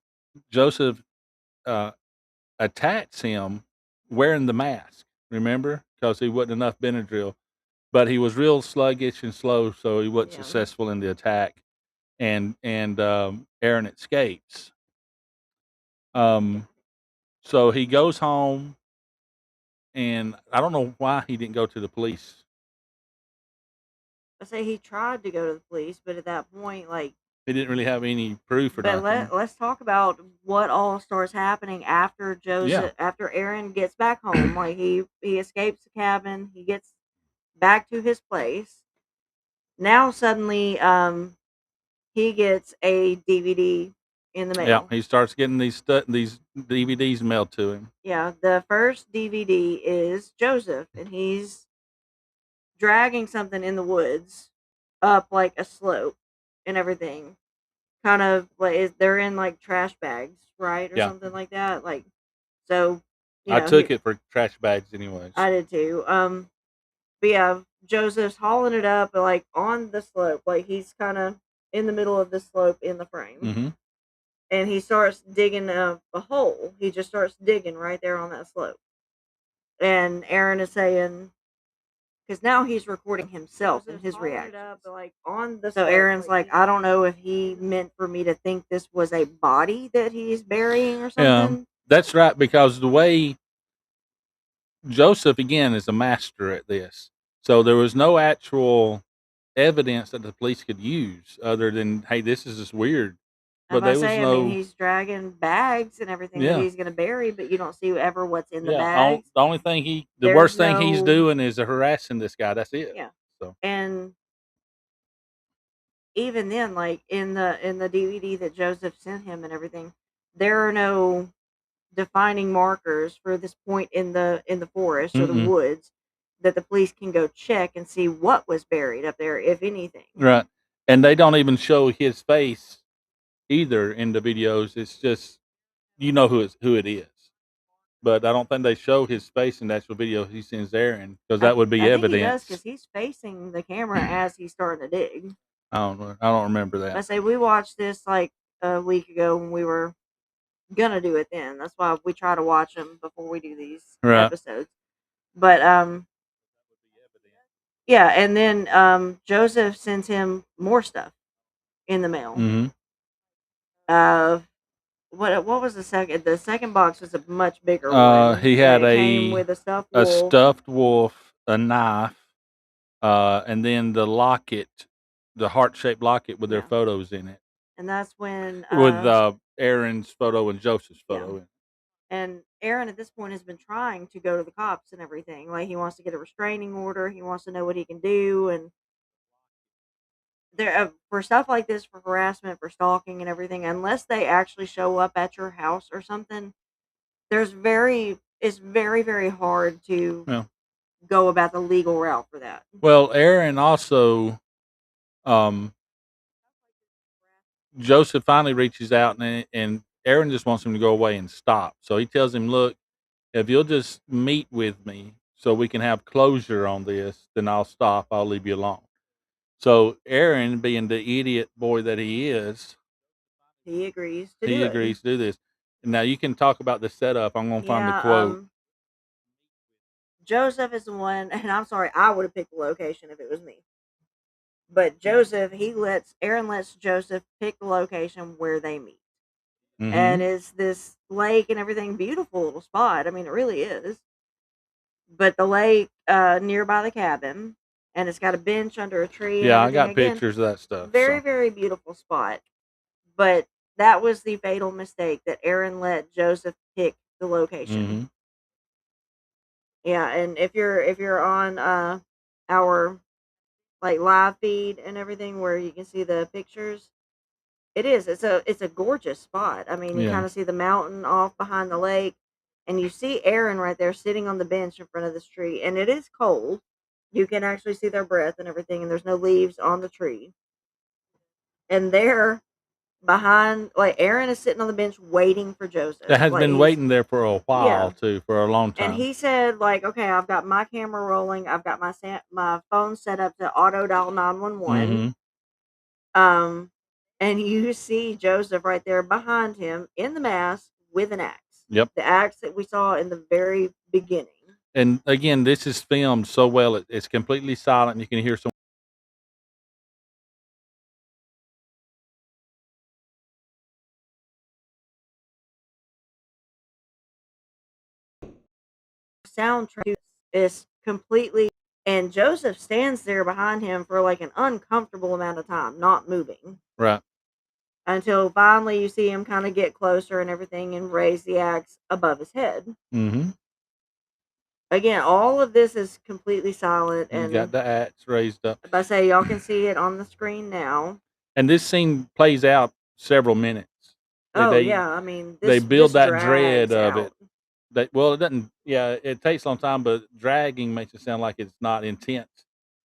C: Joseph uh, attacks him wearing the mask. Remember, because he wasn't enough Benadryl, but he was real sluggish and slow, so he wasn't successful in the attack. And Aaron escapes. So he goes home, and I don't know why he didn't go to the police.
F: I say he tried to go to the police, but at that point, like,
C: He didn't really have any proof or
F: but
C: nothing.
F: let's talk about what all starts happening after Joseph, after Aaron gets back home. Like he escapes the cabin, he gets back to his place. Now suddenly, he gets a DVD in the mail.
C: Yeah, he starts getting these DVDs mailed to him.
F: Yeah, the first DVD is Joseph, and he's dragging something in the woods up like a slope and everything. Kind of like they're in like trash bags, right, or something like that. Like, so
C: I took it for trash bags, anyways.
F: I did too. But yeah, Joseph's hauling it up like on the slope, like he's kind of in the middle of the slope in the frame, and he starts digging a hole. He just starts digging right there on that slope, and Aaron is saying, because now he's recording himself and his reactions. So Aaron's like, I don't know if he meant for me to think this was a body that he's burying or something.
C: Yeah, that's right, because the way Joseph, again, is a master at this. So there was no actual evidence that the police could use other than, hey, this is just weird.
F: But there was no. I mean, he's dragging bags and everything that he's going to bury, but you don't see ever what's in the bags.
C: The only thing the worst thing he's doing is harassing this guy. That's it.
F: Yeah.
C: So,
F: and even then, like in the DVD that Joseph sent him and everything, there are no defining markers for this point in the forest or the woods that the police can go check and see what was buried up there, if anything.
C: Right. And they don't even show his face either in the videos. It's just, who it is. But I don't think they show his face in the actual video he sends Aaron, because that would be evidence.
F: He does, because he's facing the camera as he's starting to dig.
C: I don't remember that.
F: I say we watched this like a week ago when we were gonna do it then. That's why we try to watch them before we do these episodes. But Yeah, and then Joseph sends him more stuff in the mail.
C: Mm-hmm.
F: What was the second? The second box was a much bigger one.
C: He
F: and
C: had
F: it came with a stuffed
C: a
F: wolf.
C: stuffed wolf, a knife, and then the locket, the heart-shaped locket with their
F: Yeah.
C: photos in it,
F: And that's when
C: with Aaron's photo and Joseph's photo in it.
F: and Aaron at this point has been trying to go to the cops and everything. Like he wants to get a restraining order. He wants to know what he can do, and there for stuff like this, for harassment, for stalking, and everything. Unless they actually show up at your house or something, it's very very hard to
C: Yeah.
F: go about the legal route for that.
C: Well, Aaron also, Joseph finally reaches out, and Aaron just wants him to go away and stop. So he tells him, "Look, if you'll just meet with me so we can have closure on this, then I'll stop. I'll leave you alone." So Aaron, being the idiot boy that he is,
F: He agrees to
C: he
F: do
C: agrees
F: it.
C: to do this. Now you can talk about the setup. I'm gonna find the
F: Yeah,
C: quote.
F: Joseph is the one, and I'm sorry, I would have picked the location if it was me. But Joseph, Aaron lets Joseph pick the location where they meet.
C: Mm-hmm.
F: And it's this lake and everything, beautiful little spot. I mean, it really is. But the lake nearby the cabin, and it's got a bench under a tree.
C: Yeah,
F: and
C: I got
F: again,
C: pictures of that stuff.
F: Very,
C: So.
F: very beautiful spot. But that was the fatal mistake that Aaron let Joseph pick the location.
C: Mm-hmm.
F: Yeah, and if you're on our like live feed and everything where you can see the pictures, it's a gorgeous spot. I mean, you
C: Yeah.
F: kind of see the mountain off behind the lake, and you see Aaron right there sitting on the bench in front of this tree, and it is cold. You can actually see their breath and everything, and there's no leaves on the tree. And there behind, like, Aaron is sitting on the bench waiting for Joseph.
C: That has
F: Like,
C: been waiting there for a while too, for a long time.
F: And he said, like, okay, I've got my camera rolling. I've got my phone set up to auto dial 911.
C: Mm-hmm.
F: And you see Joseph right there behind him in the mask with an axe.
C: Yep.
F: The axe that we saw in the very beginning.
C: And again, this is filmed so well; it's completely silent. You can hear some.
F: Soundtrack is completely, and Joseph stands there behind him for like an uncomfortable amount of time, not moving.
C: Right.
F: Until finally you see him kind of get closer and everything and raise the axe above his head.
C: Mm-hmm.
F: Again, all of this is completely silent, and
C: you got the axe raised up.
F: If I say y'all can see it on the screen now.
C: And this scene plays out several minutes.
F: Yeah, I mean,
C: they build that
F: dread
C: of it. It doesn't. Yeah, it takes a long time, but dragging makes it sound like it's not intense.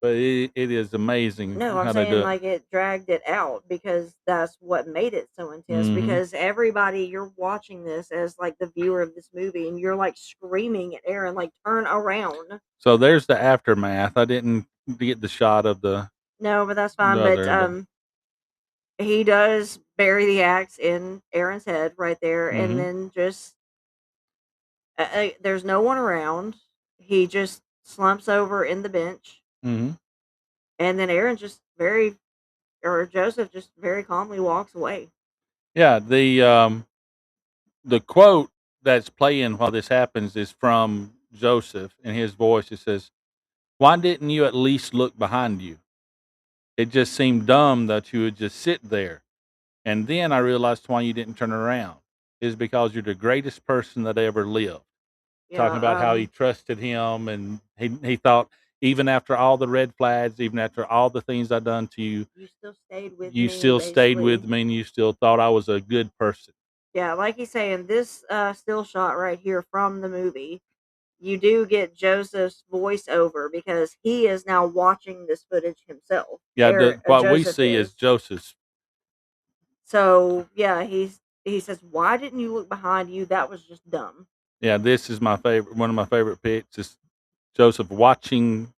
C: But it is amazing.
F: No, I'm saying like it dragged it out because that's what made it so intense.
C: Mm-hmm.
F: Because everybody, you're watching this as like the viewer of this movie, and you're like screaming at Aaron, like turn around.
C: So there's the aftermath. I didn't get the shot of the.
F: No, but that's fine. But he does bury the axe in Aaron's head right there,
C: Mm-hmm.
F: and then just there's no one around. He just slumps over in the bench.
C: Mm-hmm.
F: And then Joseph just very calmly walks away.
C: Yeah, the quote that's playing while this happens is from Joseph in his voice. It says, "Why didn't you at least look behind you? It just seemed dumb that you would just sit there. And then I realized why you didn't turn around. Is because you're the greatest person that ever lived."
F: Yeah,
C: talking about how he trusted him, and he thought, even after all the red flags, even after all the things I've done to you,
F: you still stayed with me.
C: You still stayed with me, and you still thought I was a good person.
F: Yeah, like he's saying, this still shot right here from the movie, you do get Joseph's voiceover because he is now watching this footage himself.
C: Yeah, what we see is Joseph's.
F: So yeah, he says, "Why didn't you look behind you? That was just dumb."
C: Yeah, this is my favorite. One of my favorite pics is Joseph watching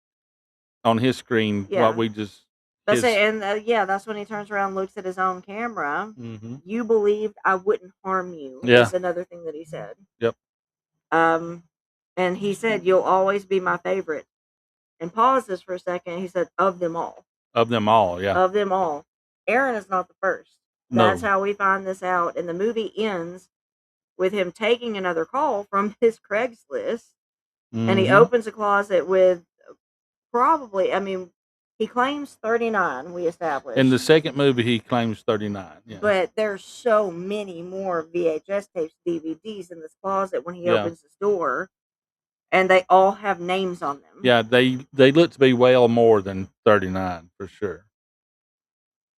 C: on his screen what we just.
F: That's it, and that's when he turns around and looks at his own camera.
C: Mm-hmm.
F: You believed I wouldn't harm you.
C: Yeah.
F: That's another thing that he said.
C: Yep.
F: And he said, "You'll always be my favorite." and pauses for a second. He said, "Of them all."
C: Of them all, yeah.
F: Of them all. Aaron is not the first. That's
C: No.
F: how we find this out. And the movie ends with him taking another call from his Craigslist. And he
C: Mhm.
F: opens a closet with probably, I mean, he claims 39, we established.
C: In the second movie, he claims 39. Yeah.
F: But there's so many more VHS tapes, DVDs in this closet when he
C: Yeah.
F: opens this door. And they all have names on them.
C: Yeah, they look to be well more than 39 for sure.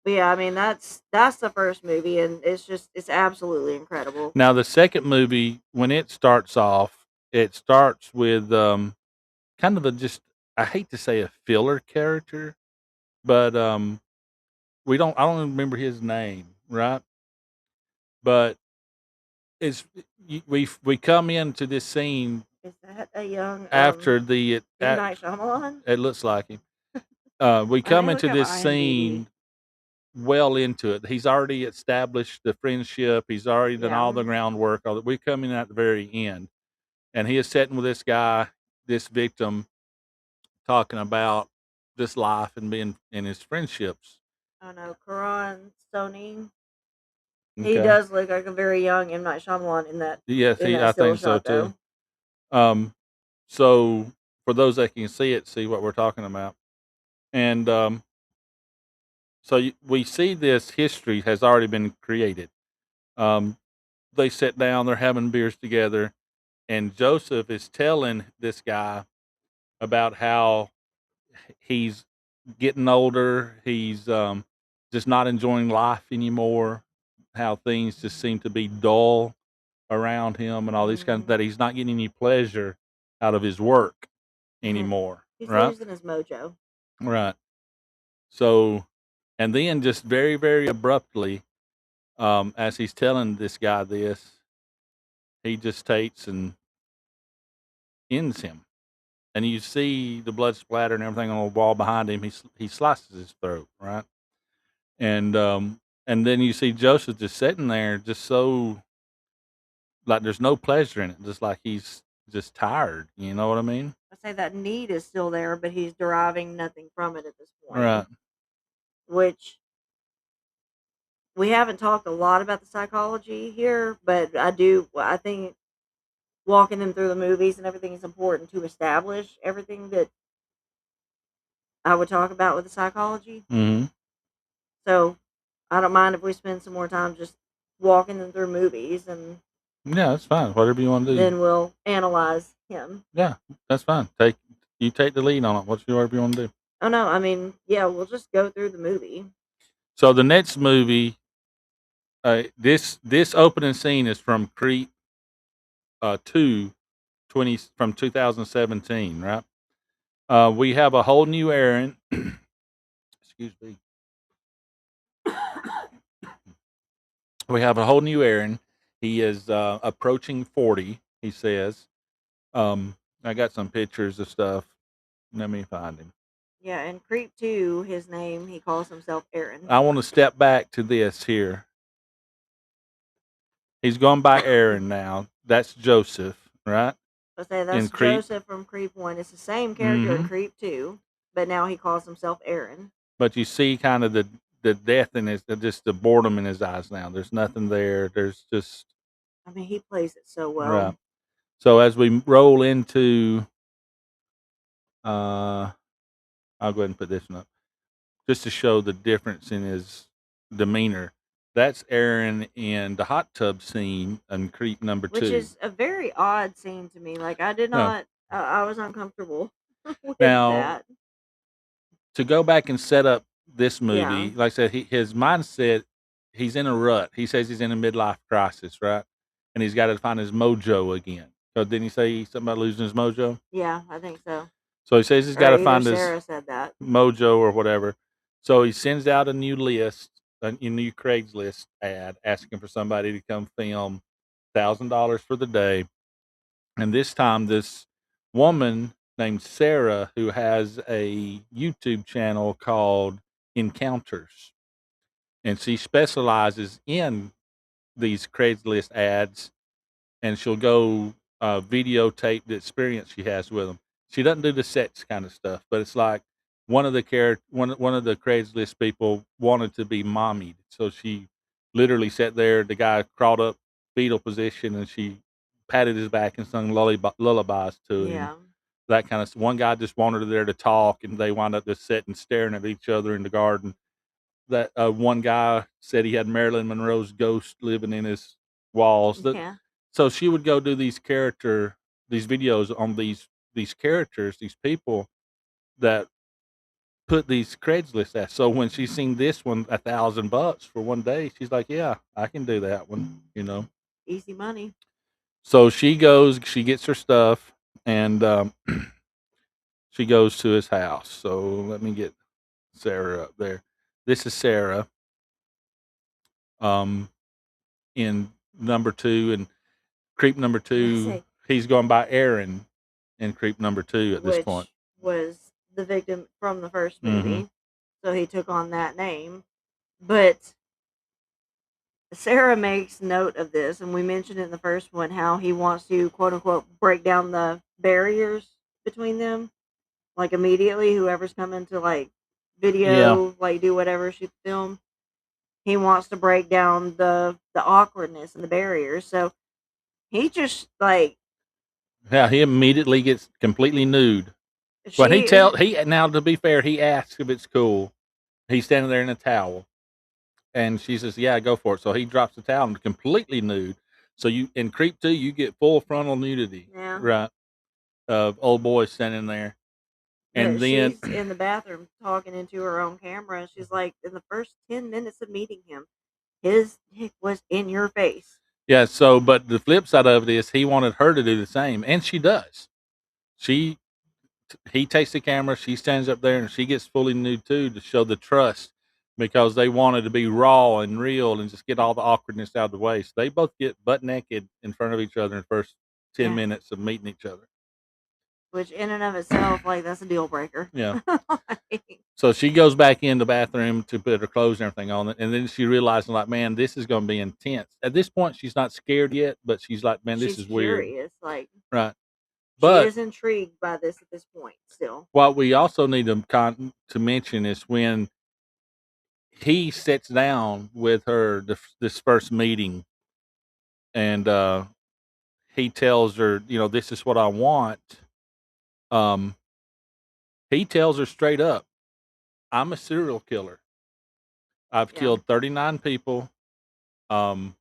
F: But yeah, I mean that's the first movie, and it's absolutely incredible.
C: Now the second movie, when it starts off, it starts with kind of a just, I hate to say a filler character, but I don't remember his name, right? But we come into this scene.
F: Is that a young
C: After the
F: M. Night Shyamalan?
C: It looks like him. We
F: I
C: come
F: may
C: into
F: look up
C: this
F: IMDb.
C: scene well into it. He's already established the friendship. He's already done all the groundwork. We come in at the very end, and he is sitting with this guy, this victim, talking about this life and being in his friendships.
F: Oh no, Karan Soni.
C: Okay.
F: He does look like a very young M. Night Shyamalan in that.
C: Yes,
F: in that
C: I
F: still
C: think so
F: shot,
C: too.
F: though.
C: So for those that can see it, see what we're talking about, and so we see this history has already been created. They sit down, they're having beers together, and Joseph is telling this guy about how he's getting older. He's just not enjoying life anymore. How things just seem to be dull around him, and all these kinds of, that he's not getting any pleasure out of his work anymore.
F: He's
C: Right?
F: losing his mojo.
C: Right. So, and then just very, very abruptly, as he's telling this guy this, he just takes and ends him. And you see the blood splatter and everything on the wall behind him. He slices his throat, right? And then you see Joseph just sitting there, just so like there's no pleasure in it, just like he's just tired. You know what I mean?
F: I say that need is still there, but he's deriving nothing from it at this point.
C: Right.
F: Which we haven't talked a lot about the psychology here, but I think walking them through the movies and everything is important to establish everything that I would talk about with the psychology.
C: Mm-hmm.
F: So I don't mind if we spend some more time just walking them through movies, and
C: Yeah, that's fine. Whatever you want to do.
F: then we'll analyze him.
C: Yeah, that's fine. Take the lead on it. Whatever you want to do.
F: Oh no, I mean, yeah, we'll just go through the movie.
C: So the next movie, this opening scene is from Creep 2, from 2017, right? We have a whole new Aaron. Excuse me. We have a whole new Aaron. He is approaching 40. He says. I got some pictures of stuff. Let me find him.
F: Yeah, in Creep 2, his name, he calls himself Aaron.
C: I want to step back to this here. He's going by Aaron now. That's Joseph, right?
F: I say that's Joseph from Creep 1. It's the same character in Creep 2, but now he calls himself Aaron.
C: But you see kind of the death in his, just the boredom in his eyes now. There's nothing there. There's just...
F: I mean, he plays it so well.
C: Right. So as we roll into... I'll go ahead and put this one up. Just to show the difference in his demeanor. That's Aaron in the hot tub scene in Creep number 2.
F: Which is a very odd scene to me. Like, I did not... I was uncomfortable with
C: now,
F: that.
C: To go back and set up this movie, like I said, his mindset, he's in a rut. He says he's in a midlife crisis, right? And he's got to find his mojo again. So didn't he say something about losing his mojo?
F: Yeah, I think so.
C: So he says he's got to find his
F: said that.
C: mojo or whatever. So he sends out a new list, a new Craigslist ad asking for somebody to come film $1,000 for the day. And this time, this woman named Sarah, who has a YouTube channel called Encounters, and she specializes in these Craigslist ads, and she'll go videotape the experience she has with them. She doesn't do the sex kind of stuff, but it's like one of the one of the Craigslist people wanted to be mommied, so she literally sat there. The guy crawled up fetal position, and she patted his back and sung lullabies to him.
F: Yeah.
C: That kind of. One guy just wanted her there to talk, and they wound up just sitting staring at each other in the garden. That one guy said he had Marilyn Monroe's ghost living in his walls.
F: Yeah.
C: So she would go do these videos on these characters, these people that put these Craigslist ads. So when she seen this one, $1,000 for one day, she's like, "Yeah, I can do that one."
F: Easy money.
C: So she goes, she gets her stuff, and she goes to his house. So let me get Sarah up there. This is Sarah. In number 2, and creep number 2, he's going by Aaron in creep number 2 at this point.
F: Was the victim from the first movie, so he took on that name. But Sarah makes note of this, and we mentioned in the first one how he wants to, quote unquote, break down the barriers between them, like immediately. Whoever's coming to like video, like do whatever, shoot the film. He wants to break down the awkwardness and the barriers. So he just like,
C: he immediately gets completely nude. But now, to be fair, he asks if it's cool. He's standing there in a towel, and she says, "Yeah, go for it." So he drops the towel and completely nude. So you in creep 2, you get full frontal nudity, right? Of old boy standing there, and then
F: she's in the bathroom talking into her own camera. And she's like, in the first 10 minutes of meeting him, his dick was in your face.
C: Yeah. So, but the flip side of it is he wanted her to do the same, and she does. He takes the camera, she stands up there, and she gets fully nude too to show the trust, because they wanted to be raw and real and just get all the awkwardness out of the way. So they both get butt naked in front of each other in the first 10 minutes of meeting each other.
F: Which in and of itself, like, that's a deal breaker.
C: Yeah. So she goes back in the bathroom to put her clothes and everything on it, and then she realizes, like, man, this is going to be intense. At this point, she's not scared yet, but she's like, man, this is weird.
F: She's curious, like,
C: right. But
F: she is intrigued by this at this point still.
C: What we also need to mention is when he sits down with her this first meeting, and he tells her, this is what I want. He tells her straight up, I'm a serial killer. I've killed 39 people. And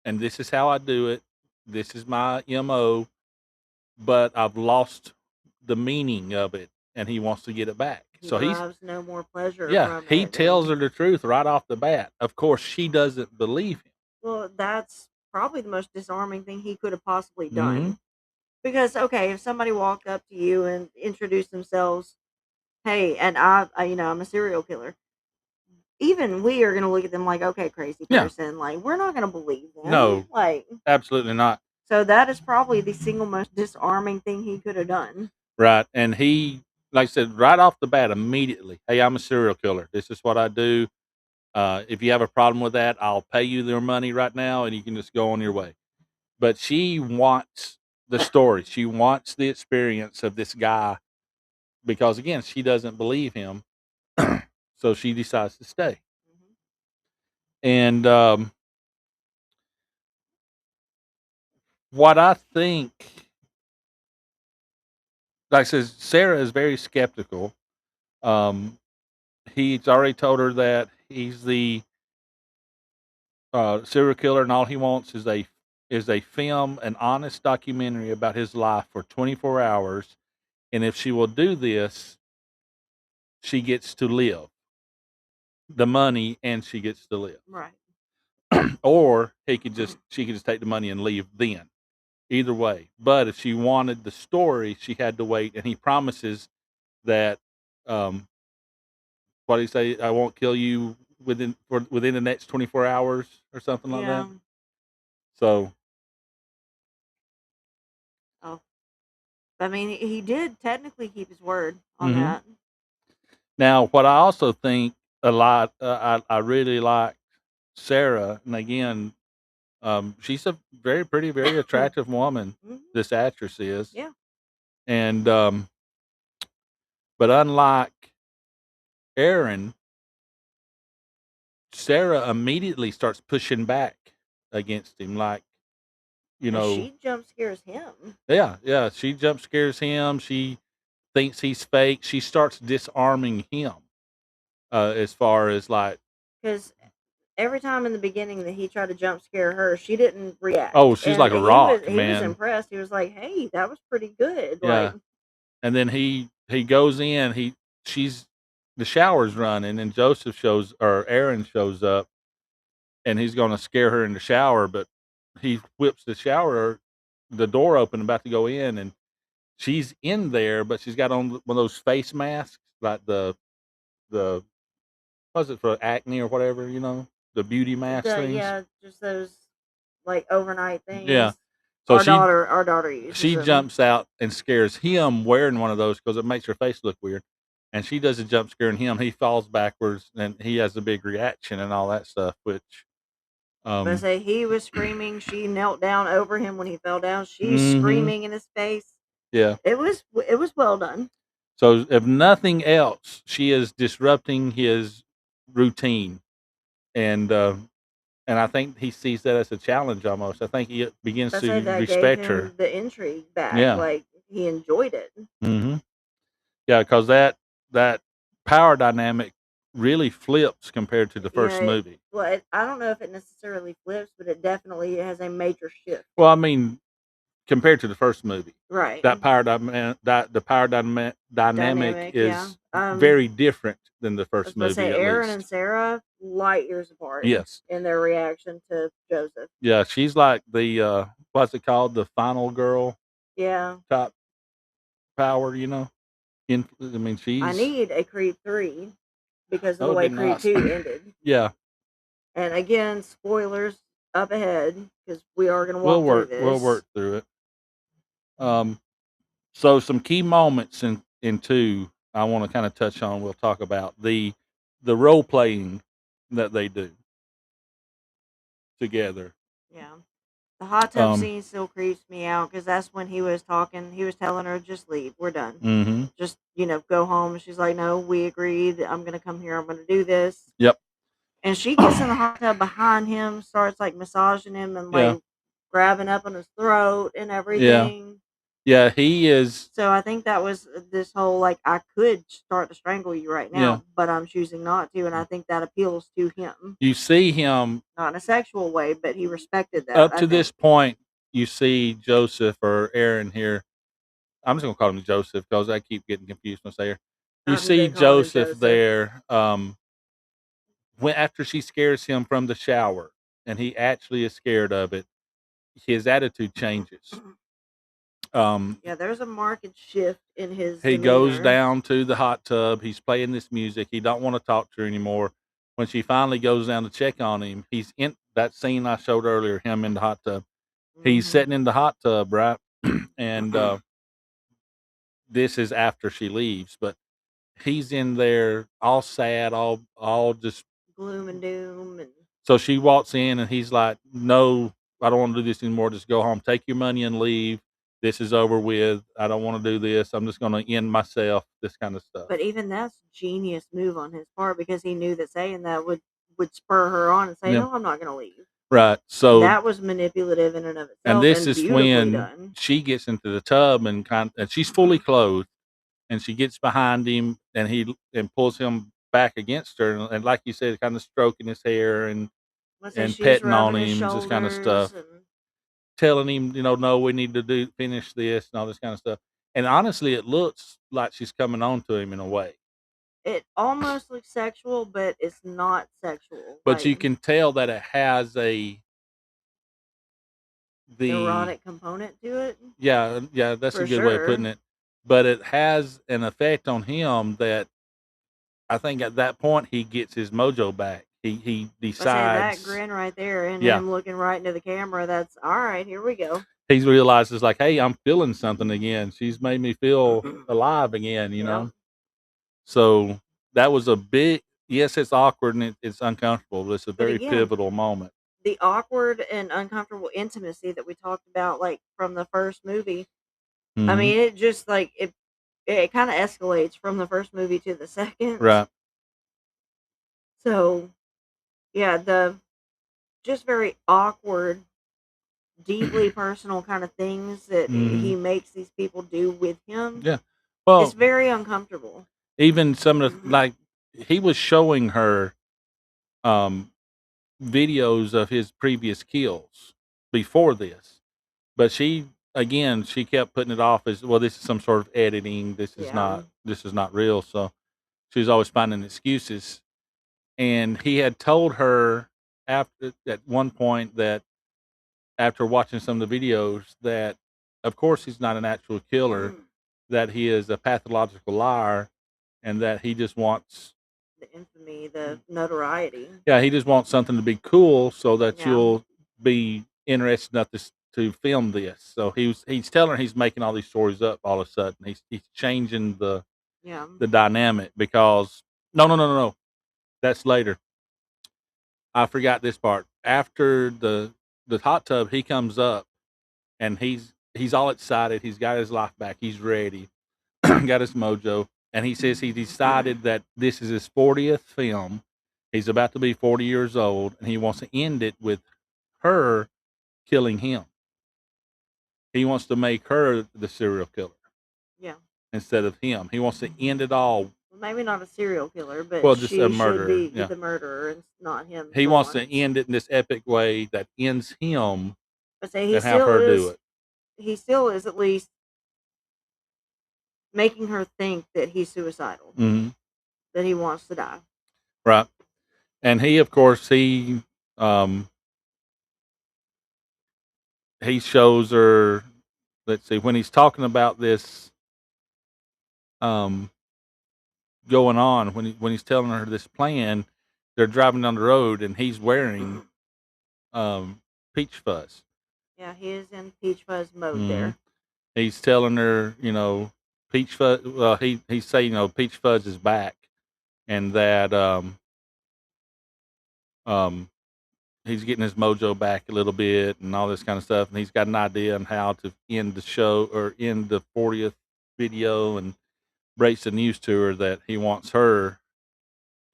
C: this is how I do it. This is my MO, but I've lost the meaning of it, and he wants to get it back.
F: He derives no more pleasure.
C: Yeah, he tells her the truth right off the bat. Of course, she doesn't believe him.
F: Well, that's probably the most disarming thing he could have possibly done. Because, okay, if somebody walked up to you and introduced themselves, hey, and I'm a serial killer, even we are going to look at them like, okay, crazy person. Yeah. Like, we're not going to believe them.
C: No,
F: like,
C: absolutely not.
F: So that is probably the single most disarming thing he could have done.
C: Right. And he, like I said, right off the bat, immediately, hey, I'm a serial killer. This is what I do. If you have a problem with that, I'll pay you their money right now, and you can just go on your way. But she wants the story. She wants the experience of this guy because, again, she doesn't believe him. So she decides to stay. And what I think, like I said, Sarah is very skeptical. He's already told her that he's the serial killer, and all he wants is a film, an honest documentary about his life for 24 hours. And if she will do this, she gets to live the money, and she gets to live.
F: Right.
C: Or she could just take the money and leave then. Either way. But if she wanted the story, she had to wait. And he promises that, what do you say? I won't kill you within the next 24 hours or something like that. So.
F: Oh, I mean, he did technically keep his word on that.
C: Now, what I also think a lot, I really like Sarah, and again, she's a very pretty, very attractive woman. This actress is.
F: Yeah.
C: And but unlike Aaron, Sarah immediately starts pushing back against him, like, you
F: And
C: know,
F: she jump scares him.
C: yeah, she jump scares him. She thinks he's fake. She starts disarming him, as far as like,
F: Because every time in the beginning that he tried to jump scare her, she didn't react.
C: oh, she's
F: And
C: like a
F: he
C: rock,
F: was
C: man.
F: impressed. He was like, "Hey, that was pretty good."
C: Yeah.
F: Like,
C: And then he goes in. She's the shower's running, and Aaron shows up, and he's going to scare her in the shower, but he whips the door open, about to go in, and she's in there, but she's got on one of those face masks, like the what's it, for acne or whatever, the beauty mask things.
F: yeah, just those like overnight
C: Yeah.
F: things.
C: So
F: Our daughter uses
C: she
F: them.
C: jumps out and scares him wearing one of those because it makes her face look weird. And she does a jump scaring him. He falls backwards and he has a big reaction and all that stuff, which
F: But I say he was screaming. She knelt down over him when he fell down. She's screaming in his face.
C: yeah.
F: It was well done.
C: So if nothing else, she is disrupting his routine. And I think he sees that as a challenge almost. I think he begins
F: I
C: to
F: say that
C: respect
F: gave him
C: her.
F: the intrigue back.
C: Yeah.
F: Like he enjoyed it.
C: Mm-hmm. Yeah, because that power dynamic really flips compared to the first movie.
F: Well, I don't know if it necessarily flips, but it definitely has a major shift.
C: Well, I mean, compared to the first movie,
F: Right.
C: that the power dynamic is very different than the first movie.
F: Say
C: at
F: Aaron
C: least.
F: and Sarah light years apart.
C: Yes.
F: In their reaction to Joseph.
C: Yeah, she's like the what's it called, the final girl.
F: Yeah.
C: Top power, I mean, she's.
F: I need a Creed 3 because of the way Creed 2 ended.
C: Yeah.
F: And again, spoilers up ahead because we are going to walk through this.
C: We'll work through it. So some key moments in 2 I want to kind of touch on. We'll talk about the role playing that they do together.
F: Yeah. The hot tub scene still creeps me out because that's when he was talking. He was telling her, "Just leave. We're done.
C: Mm-hmm.
F: Just go home." And she's like, "No, we agreed. I'm gonna come here. I'm gonna do this."
C: Yep.
F: And she gets in the hot tub behind him, starts like massaging him and like grabbing up on his throat and everything.
C: Yeah, he is.
F: So I think that was this whole like, I could start to strangle you right now, but I'm choosing not to, and I think that appeals to him.
C: You see him
F: not in a sexual way, but he respected that.
C: Up to this point, you see Joseph or Aaron here. I'm just gonna call him Joseph because I keep getting confused when I say her. You see Joseph there. When after she scares him from the shower, and he actually is scared of it, his attitude changes.
F: There's a marked shift in his
C: He
F: demeanor.
C: goes down to the hot tub. He's playing this music. He don't want to talk to her anymore. When she finally goes down to check on him, he's in that scene I showed earlier, him in the hot tub. He's sitting in the hot tub, right? And this is after she leaves, but he's in there all sad, all just
F: gloom and doom. And
C: so she walks in and he's like, "No, I don't want to do this anymore. Just go home. Take your money and leave. This is over with. I don't want to do this. I'm just going to end myself." This kind of stuff.
F: But even that's a genius move on his part because he knew that saying that would spur her on and say, "No, I'm not going to leave."
C: Right. So
F: that was manipulative in and of itself.
C: And this is when
F: done.
C: She gets into the tub and she's fully clothed, and she gets behind him and pulls him back against her, and like you said, kind of stroking his hair and petting on him, this kind of stuff, telling him, no, we need to finish this and all this kind of stuff. And honestly, it looks like she's coming on to him in a way.
F: It almost looks sexual, but it's not sexual.
C: But you can tell that it has the
F: erotic component to it.
C: Yeah, that's a good way of putting it. But it has an effect on him that I think at that point he gets his mojo back. He decides
F: that grin right there and him looking right into the camera. That's all right. Here we go.
C: He realizes like, hey, I'm feeling something again. She's made me feel alive again. You know. So that was a big. Yes, it's awkward and it's uncomfortable, but it's a very pivotal moment.
F: The awkward and uncomfortable intimacy that we talked about, like from the first movie, I mean, it just like it kind of escalates from the first movie to the second.
C: Right.
F: So, yeah, the just very awkward, deeply personal kind of things that he makes these people do with him.
C: Yeah. Well,
F: it's very uncomfortable.
C: Even some of the, like, he was showing her videos of his previous kills before this, but she kept putting it off as, well, this is some sort of editing. This is not real. So she was always finding excuses. And he had told her at one point that after watching some of the videos that, of course, he's not an actual killer, that he is a pathological liar, and that he just wants
F: the infamy, the notoriety.
C: Yeah, he just wants something to be cool so that you'll be interested enough to film this. So he's telling her he's making all these stories up all of a sudden. He's changing the dynamic because no. That's later. I forgot this part. After the hot tub, he comes up and he's all excited. He's got his life back. He's ready. Got his mojo. And he says he decided that this is his 40th film. He's about to be 40 years old, and he wants to end it with her killing him. He wants to make her the serial killer.
F: Yeah.
C: Instead of him. He wants to end it all.
F: Maybe not a serial killer, but
C: just a murderer.
F: Should be the murderer and not him.
C: He wants to end it in this epic way that ends him
F: and
C: have her do it.
F: He still is at least making her think that he's suicidal. That he wants to die.
C: Right. And he, of course, he shows her, let's see, when he's talking about this going on, when he's telling her this plan, they're driving down the road and he's wearing peach fuzz.
F: Yeah, he is in peach fuzz mode there.
C: He's telling her, peach fuzz, well, he's saying, peach fuzz is back, and that he's getting his mojo back a little bit and all this kind of stuff. And he's got an idea on how to end the show or end the 40th video and breaks the news to her that he wants her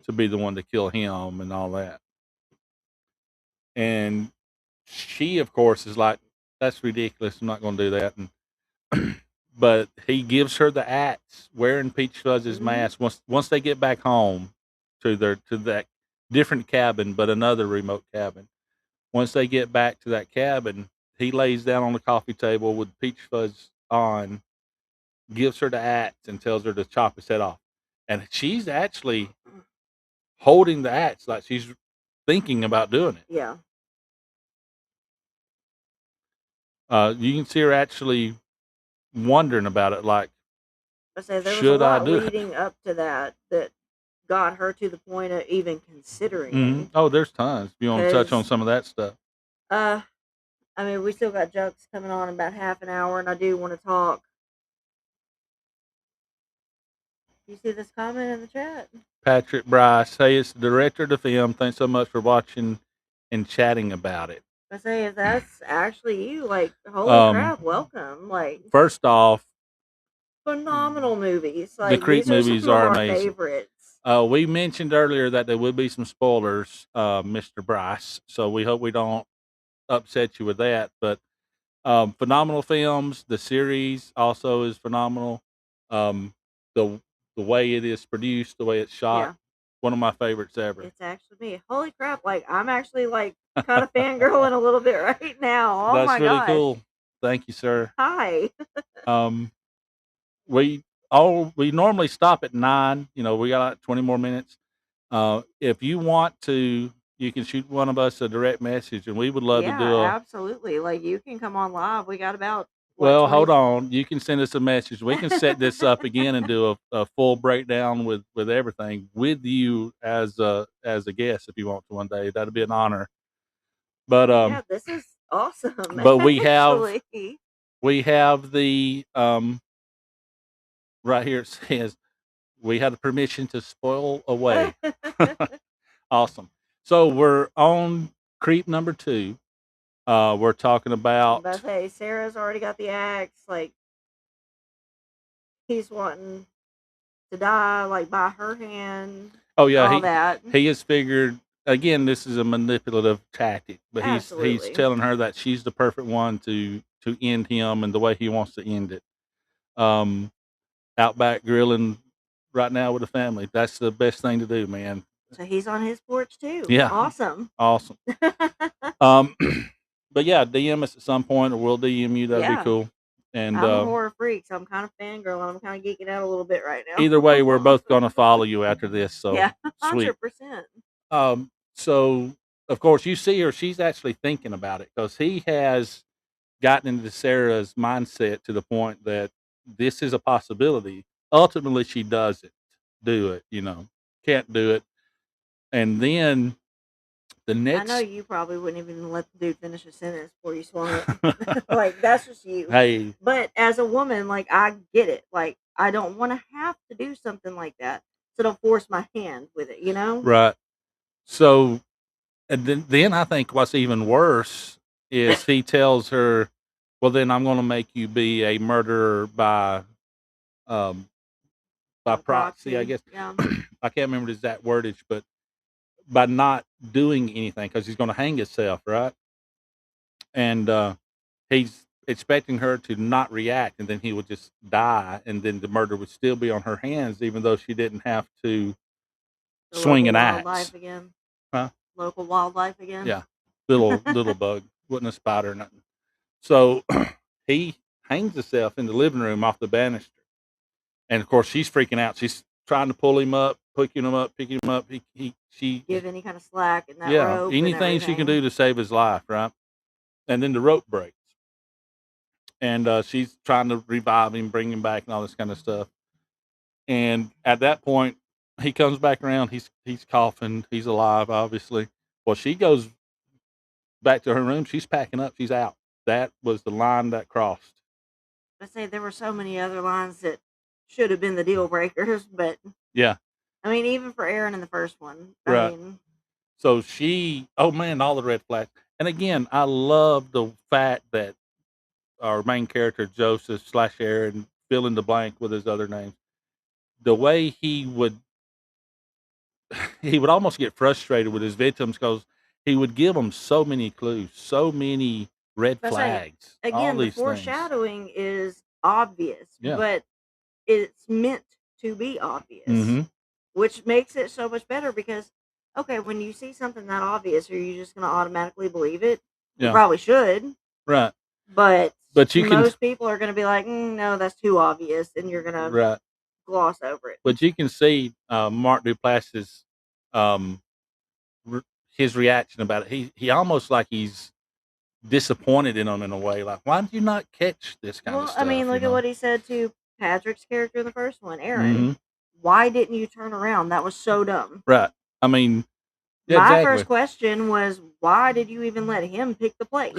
C: to be the one to kill him and all that. And she, of course, is like, that's ridiculous. I'm not going to do that. And but he gives her the axe wearing Peach Fuzz's mask once they get back home to that different cabin, but another remote cabin. Once they get back to that cabin, he lays down on the coffee table with Peach Fuzz on, gives her the axe, and tells her to chop his head off. And she's actually holding the axe like she's thinking about doing it.
F: Yeah.
C: You can see her actually wondering about it, like,
F: there was
C: should
F: a lot
C: I do
F: leading
C: it?
F: Up to that got her to the point of even considering it.
C: Oh, there's tons. You want to touch on some of that stuff?
F: I mean, we still got jokes coming on in about half an hour, and I do want to talk. You see this comment in the chat?
C: Patrick Brice, hey, it's the director of the film. Thanks so much for watching and chatting about it.
F: I say, if that's actually you, like, holy crap, welcome. Like,
C: first off,
F: phenomenal movies. Like,
C: the Creep movies are amazing.
F: Favorites.
C: We mentioned earlier that there would be some spoilers, Mr. Brice, so we hope we don't upset you with that. But phenomenal films. The series also is phenomenal. The way it is produced, the way it's shot, one of my favorites ever.
F: It's actually me. Holy crap! Like, I'm actually like kind of fangirling a little bit right now. Oh,
C: that's really cool. Thank you, sir.
F: Hi.
C: We normally stop at 9. We got like 20 more minutes. If you want to, you can shoot one of us a direct message, and we would love to do
F: absolutely. Like, you can come on live. We got about.
C: Well, hold on. You can send us a message. We can set this up again and do a full breakdown with everything with you as a guest if you want to one day. That'd be an honor. But
F: this is awesome.
C: But we have the right here. It says we have the permission to spoil away. Awesome. So we're on Creep number 2. We're talking about.
F: But hey, Sarah's already got the axe. Like, he's wanting to die, like, by her hand,
C: Oh yeah,
F: all that.
C: he has figured. Again, this is a manipulative tactic, but he's
F: Absolutely.
C: telling her that she's the perfect one to end him and the way he wants to end it. Um, out back grilling right now with the family. That's the best thing to do, man.
F: So he's on his porch too.
C: Yeah.
F: Awesome.
C: Awesome. But yeah, DM us at some point, or we'll DM you. That'd be
F: Yeah.
C: cool. And
F: I'm a horror freak, so I'm kind of fangirling. I'm kind of geeking out a little bit right now.
C: either way, we're both going to follow you after this. So
F: yeah,
C: sweet.
F: 100%.
C: So of course you see her. She's actually thinking about it because he has gotten into Sarah's mindset to the point that this is a possibility. Ultimately, she doesn't do it. Can't do it. And then the
F: I
C: next,
F: know you probably wouldn't even let the dude finish a sentence before you swung it. Like, that's just you.
C: hey,
F: But as a woman, like, I get it. Like, I don't want to have to do something like that. So don't force my hand with it,
C: right. So, and then I think what's even worse is he tells her, well, then I'm going to make you be a murderer by proxy, I guess.
F: Yeah.
C: I can't remember the exact wordage, but by not doing anything, because he's going to hang himself, right? And he's expecting her to not react, and then he would just die, and then the murder would still be on her hands, even though she didn't have to swing an axe.
F: Wildlife again.
C: Huh?
F: Local wildlife again.
C: Yeah, little bug, wasn't a spider or nothing. So he hangs himself in the living room off the banister, and of course she's freaking out. She's trying to pull him up, picking him up. She
F: give any kind of slack in that
C: anything
F: rope.
C: she can do to save his life, right? And then the rope breaks, and she's trying to revive him, bring him back, and all this kind of stuff. And at that point, he comes back around. He's coughing. He's alive, obviously. Well, she goes back to her room. She's packing up. She's out. That was the line that crossed.
F: I say there were so many other lines that should have been the deal breakers, but
C: yeah,
F: I mean, even for Aaron in the first one,
C: right.
F: I mean,
C: so oh man, all the red flags. And again, I love the fact that our main character Joseph / Aaron, fill in the blank with his other names, the way he would almost get frustrated with his victims because he would give them so many clues, so many red flags.
F: Again, the
C: these
F: foreshadowing is obvious,
C: Yeah.
F: but it's meant to be obvious, which makes it so much better because, okay, when you see something that obvious, are you just going to automatically believe it? You probably should.
C: Right.
F: But
C: you
F: most people are going to be like, no, that's too obvious, and you're going to gloss over it.
C: But you can see Mark Duplass's his reaction about it. He almost like he's disappointed in him in a way. Like, why did you not catch this kind of stuff?
F: I mean, look at what he said to Patrick's character in the first one, Aaron.
C: Mm-hmm.
F: Why didn't you turn around? That was so dumb.
C: Right. I mean,
F: yeah, my first question was, why did you even let him pick the place?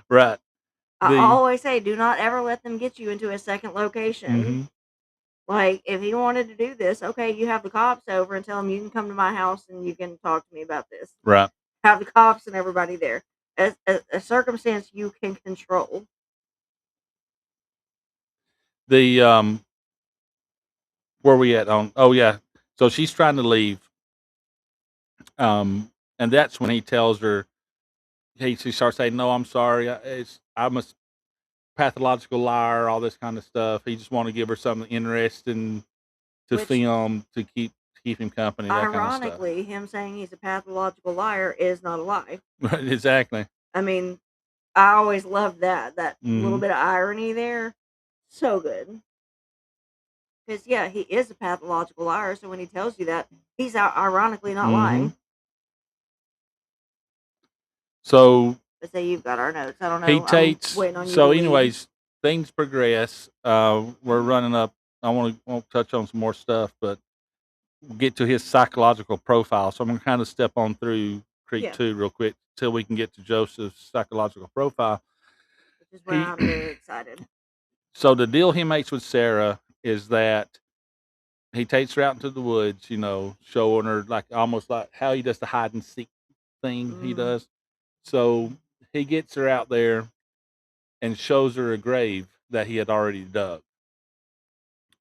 C: Right.
F: I always say, do not ever let them get you into a second location.
C: Mm-hmm.
F: Like, if he wanted to do this, okay, you have the cops over and tell them you can come to my house and you can talk to me about this.
C: Right.
F: Have the cops and everybody there. A circumstance you can control.
C: The where we at on? Oh yeah. So she's trying to leave. And that's when he tells her. She starts saying, "No, I'm sorry. I'm a pathological liar. All this kind of stuff. He just want to give her something interesting to film to keep him company." That
F: Ironically,
C: kind of stuff.
F: Him saying he's a pathological liar is not a lie.
C: Exactly.
F: I mean, I always loved that little bit of irony there. So good. Because, yeah, he is a pathological liar, so when he tells you that, he's ironically not lying.
C: So,
F: let's say you've got our notes. I don't know.
C: He takes. So, anyways, things progress. We're running up. I won't touch on some more stuff, but we'll get to his psychological profile. So I'm going to kind of step on through Creek 2 real quick till we can get to Joseph's psychological profile.
F: Which is where I'm very excited.
C: So the deal he makes with Sarah is that he takes her out into the woods, showing her almost like how he does the hide and seek thing he does. So he gets her out there and shows her a grave that he had already dug.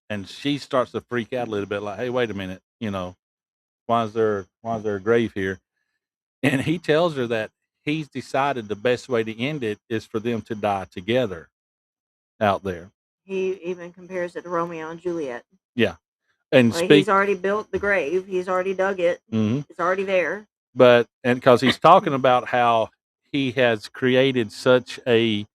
C: and she starts to freak out a little bit, like, "Hey, wait a minute, why is there a grave here?" And he tells her that he's decided the best way to end it is for them to die together out there.
F: He even compares it to Romeo and Juliet.
C: Yeah, and
F: Like, he's already built the grave. He's already dug it.
C: Mhm.
F: It's already there.
C: But because he's talking about how he has created such a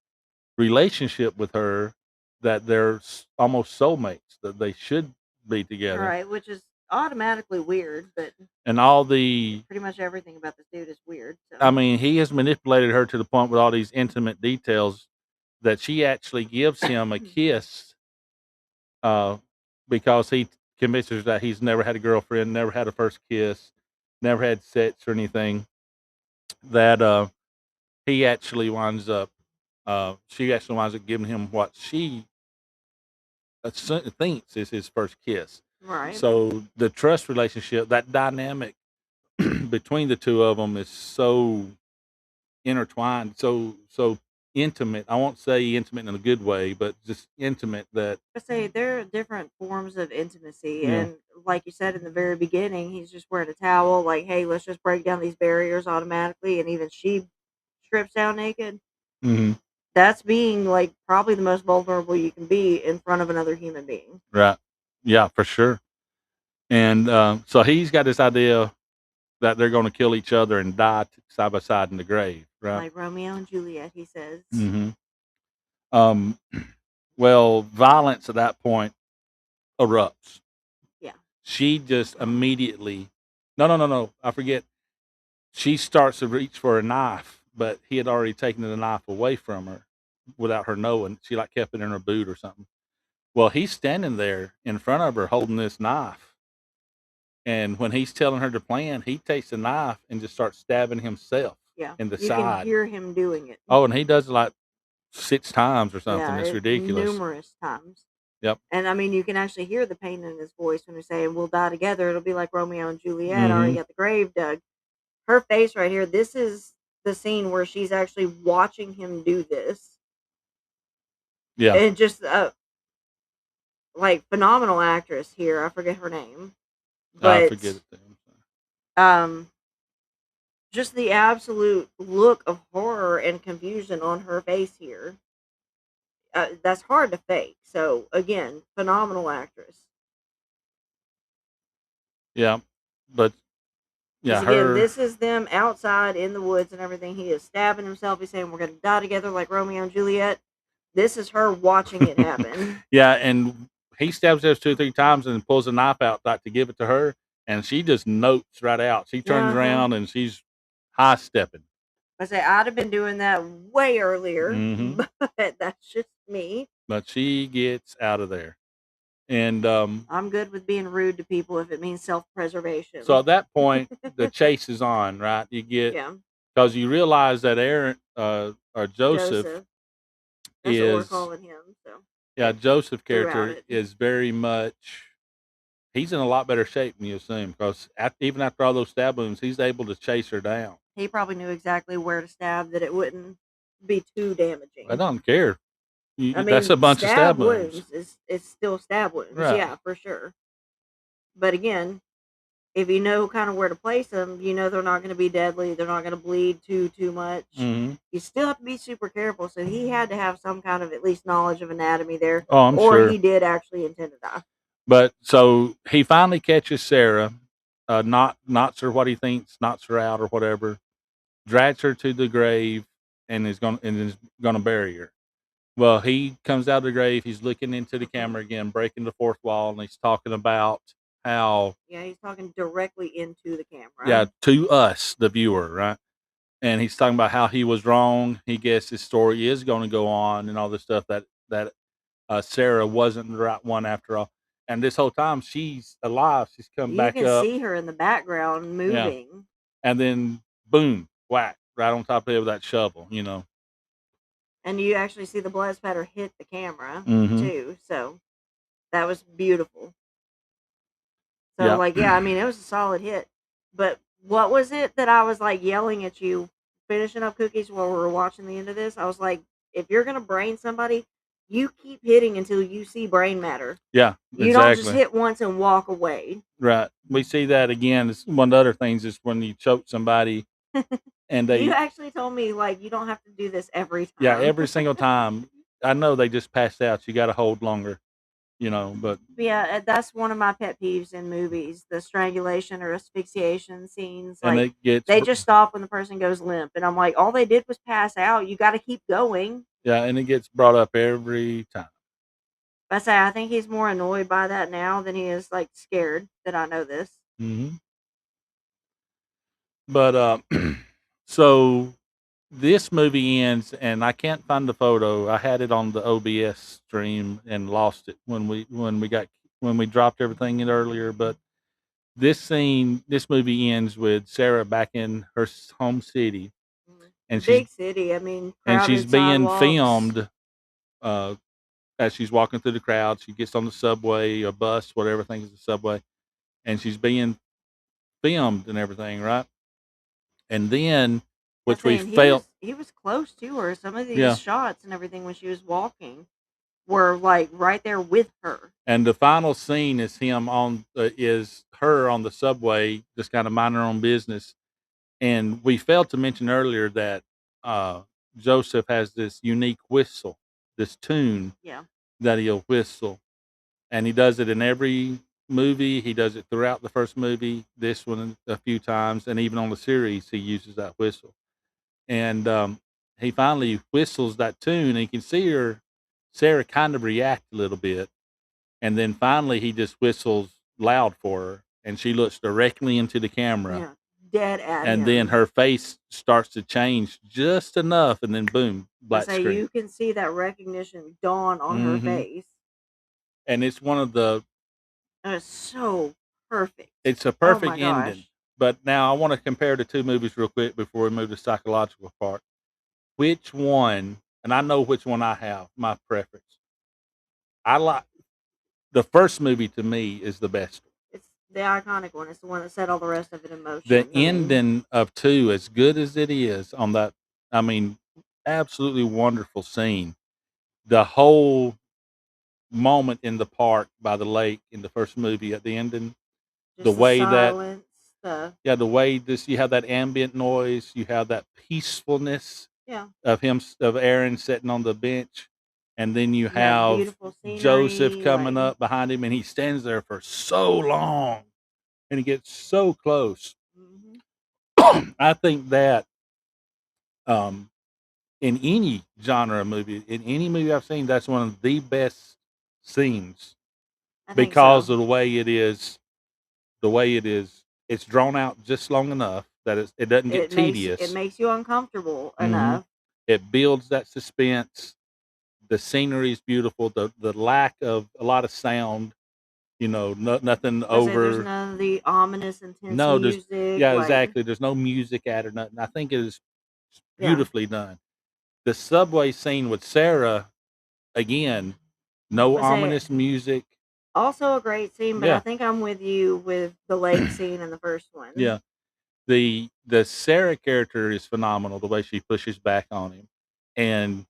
C: relationship with her that they're almost soulmates, that they should be together.
F: Right, which is automatically weird, but
C: And all the,
F: pretty much everything about this dude is weird. So.
C: I mean, he has manipulated her to the point with all these intimate details that she actually gives him a kiss because he convinces that he's never had a girlfriend, never had a first kiss, never had sex or anything. That he actually winds up, she actually winds up giving him what she thinks is his first kiss.
F: Right.
C: So the trust relationship, that dynamic between the two of them is so intertwined, so intimate. I won't say intimate in a good way, but just intimate that.
F: I say there are different forms of intimacy,
C: Yeah.
F: and like you said in the very beginning, he's just wearing a towel. Like, hey, let's just break down these barriers automatically, and even she strips down naked.
C: Mm-hmm.
F: That's being like probably the most vulnerable you can be in front of another human being.
C: Right. Yeah, for sure. And so he's got this idea that they're going to kill each other and die side by side in the grave, right?
F: Like Romeo and Juliet, he says.
C: Mm-hmm. Well, violence at that point erupts.
F: Yeah.
C: She just immediately, no, I forget. She starts to reach for a knife, but he had already taken the knife away from her without her knowing. She like kept it in her boot or something. Well, he's standing there in front of her holding this knife. And when he's telling her to plan, he takes the knife and just starts stabbing himself in the
F: you
C: side.
F: You can hear him doing it.
C: Oh, and he does it like 6 times or something.
F: Yeah,
C: it's ridiculous.
F: Numerous times.
C: Yep.
F: And I mean, you can actually hear the pain in his voice when he's saying, "We'll die together." It'll be like Romeo and Juliet already got the grave dug. Her face right here, this is the scene where she's actually watching him do this.
C: Yeah.
F: And just like phenomenal actress here. I forget her name. But
C: I forget it.
F: Just the absolute look of horror and confusion on her face here. That's hard to fake. So again, phenomenal actress.
C: Yeah, but yeah,
F: again, this is them outside in the woods and everything. He is stabbing himself. He's saying, "We're going to die together like Romeo and Juliet." This is her watching it happen.
C: Yeah, and he stabs her 2 or 3 times and pulls a knife out like to give it to her, and she just notes right out. She turns around and she's high stepping.
F: I say I'd have been doing that way earlier, but that's just me.
C: But she gets out of there, and
F: I'm good with being rude to people if it means self-preservation.
C: So at that point, the chase is on, right? You get because you realize that Aaron or Joseph
F: that's
C: is
F: what we're calling him. So
C: yeah, Joseph character is very much. He's in a lot better shape than you assume because even after all those stab wounds, he's able to chase her down.
F: He probably knew exactly where to stab that it wouldn't be too damaging.
C: I don't care.
F: I mean,
C: that's a bunch of stab wounds.
F: It's still stab wounds,
C: right.
F: Yeah, for sure. But again, if you know kind of where to place them, you know they're not going to be deadly. They're not going to bleed too much.
C: Mm-hmm.
F: You still have to be super careful. So he had to have some kind of at least knowledge of anatomy there.
C: Oh, I'm sure.
F: Or he did actually intend to die.
C: But so he finally catches Sarah, knocks her what he thinks, knocks her out or whatever, drags her to the grave, and is gonna bury her. Well, he comes out of the grave. He's looking into the camera again, breaking the fourth wall, and he's talking about how.
F: Yeah, he's talking directly into the camera.
C: Yeah, to us, the viewer, right? And he's talking about how he was wrong. He guessed his story is going to go on, and all this stuff that Sarah wasn't the right one after all. And this whole time she's alive. She's come back up.
F: You can see her in the background moving.
C: Yeah. And then boom, whack, right on top of it with that shovel,
F: And you actually see the blood spatter hit the camera too. So that was beautiful. So I mean, it was a solid hit. But what was it that I was like yelling at you, finishing up cookies while we were watching the end of this? I was like, if you're gonna brain somebody, you keep hitting until you see brain matter.
C: Yeah,
F: You don't just
C: exactly.
F: hit once and walk away.
C: Right. We see that again. It's one of the other things is when you choke somebody and
F: You
C: they,
F: actually told me like you don't have to do this every time.
C: yeah, every single time. I know they just passed out. You got to hold longer, but
F: Yeah, that's one of my pet peeves in movies: the strangulation or asphyxiation scenes.
C: and
F: Like
C: it gets,
F: they just stop when the person goes limp, and I'm like, all they did was pass out. You got to keep going.
C: yeah, and it gets brought up every time.
F: I think he's more annoyed by that now than he is like scared that I know this.
C: Hmm. But so this movie ends, and I can't find the photo. I had it on the OBS stream and lost it when we dropped everything in earlier. But this movie ends with Sarah back in her home city, and
F: Big city. I mean,
C: she's
F: crowded
C: being
F: sidewalks.
C: filmed uh, as she's walking through the crowd. She gets on the subway, a bus, whatever thing is the subway, and she's being filmed and everything, right? And then, which we felt,
F: he was close to her. Some of these
C: yeah.
F: shots and everything when she was walking were like right there with her.
C: And the final scene is is her on the subway, just kind of minding her own business. And we failed to mention earlier that Joseph has this unique whistle, this tune
F: Yeah.
C: that he'll whistle, and he does it in every movie. He does it throughout the first movie, this one a few times, and even on the series he uses that whistle. And he finally whistles that tune, and you can see Sarah kind of react a little bit. And then finally, he just whistles loud for her, and she looks directly into the camera.
F: Yeah. Dead at
C: and
F: him.
C: then her face starts to change just enough, and then boom, black screen.
F: You can see that recognition dawn on her face.
C: And it's one of the.
F: And it's so perfect.
C: It's a perfect ending. But now I want to compare the two movies real quick before we move to the psychological part. Which one, and I know which one I have, my preference. I like the first movie. To me, is the best.
F: It's the iconic one. It's the one that set all the rest of it in motion.
C: The ending of 2, as good as it is on that, I mean, absolutely wonderful scene. The whole moment in the park by the lake in the first movie at the ending,
F: Just
C: the way
F: silence,
C: the way you have that ambient noise, you have that peacefulness of Aaron sitting on the bench, and then you have Joseph coming up behind him, and he stands there for so long, and he gets so close. Mm-hmm. I think that in any genre of movie, in any movie I've seen, that's one of the best scenes because of the way it is. The way it is, it's drawn out just long enough that it doesn't get tedious.
F: It makes you uncomfortable enough.
C: It builds that suspense. The scenery is beautiful. The lack of a lot of sound, nothing over.
F: There's none of the ominous, intense music.
C: Exactly. There's no music added, nothing. I think it is beautifully done. The subway scene with Sarah, again, no ominous music.
F: Also a great scene, but I think I'm with you with the lake scene in the first one.
C: Yeah. The Sarah character is phenomenal, the way she pushes back on him. And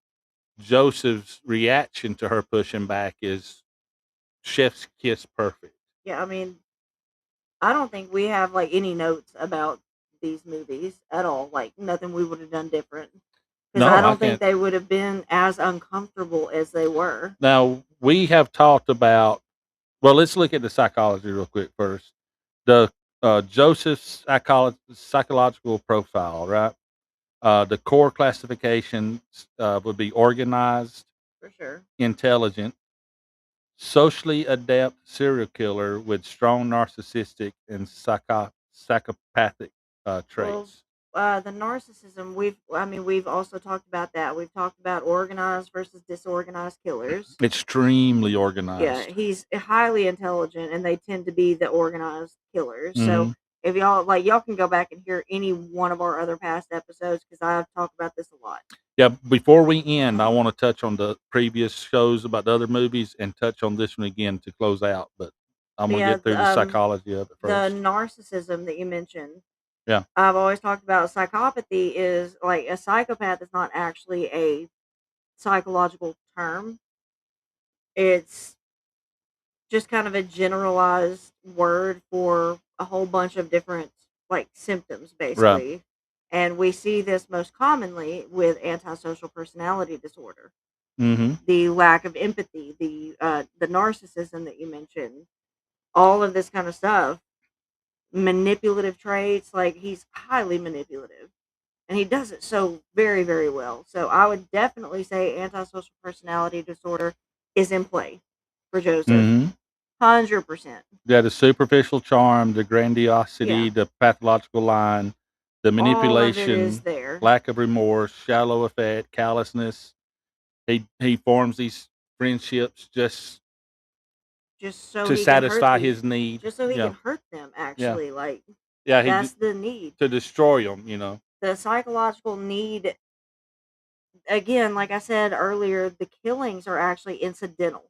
C: Joseph's reaction to her pushing back is chef's kiss perfect.
F: Yeah, I mean, I don't think we have like any notes about these movies at all. Like nothing we would have done different. Because I don't think they would have been as uncomfortable as they were.
C: Now, we have talked about, well, let's look at the psychology real quick first. The Joseph's psychological profile, right? The core classification would be organized,
F: for sure,
C: intelligent, socially adept serial killer with strong narcissistic and psychopathic traits.
F: The narcissism, we've also talked about that. We've talked about organized versus disorganized killers.
C: Extremely organized.
F: Yeah, he's highly intelligent, and they tend to be the organized killers. Mm-hmm. So if y'all can go back and hear any one of our other past episodes because I've talked about this a lot.
C: Yeah, before we end, I want to touch on the previous shows about the other movies and touch on this one again to close out. But I'm going to get through the psychology of it first.
F: The narcissism that you mentioned.
C: Yeah.
F: I've always talked about psychopathy is like a psychopath is not actually a psychological term. It's just kind of a generalized word for a whole bunch of different like symptoms,
C: Right.
F: basically. And we see this most commonly with antisocial personality disorder.
C: Mm-hmm.
F: The lack of empathy, the narcissism that you mentioned, all of this kind of stuff, manipulative traits. Like, he's highly manipulative, and he does it so very, very well. So I would definitely say antisocial personality disorder is in play for Joseph,
C: Mm-hmm.
F: 100%.
C: Yeah, the superficial charm, the grandiosity,
F: Yeah,
C: the pathological line, the
F: all of it is
C: manipulation,
F: there,
C: lack of remorse, shallow affect, callousness. He forms these friendships just
F: just so
C: to
F: he can hurt
C: satisfy
F: these,
C: his need.
F: just so he
C: Yeah,
F: can hurt them.
C: yeah,
F: Actually, like,
C: yeah.
F: that's the need,
C: To destroy them. You know.
F: the psychological need. Again, like I said earlier, the killings are actually incidental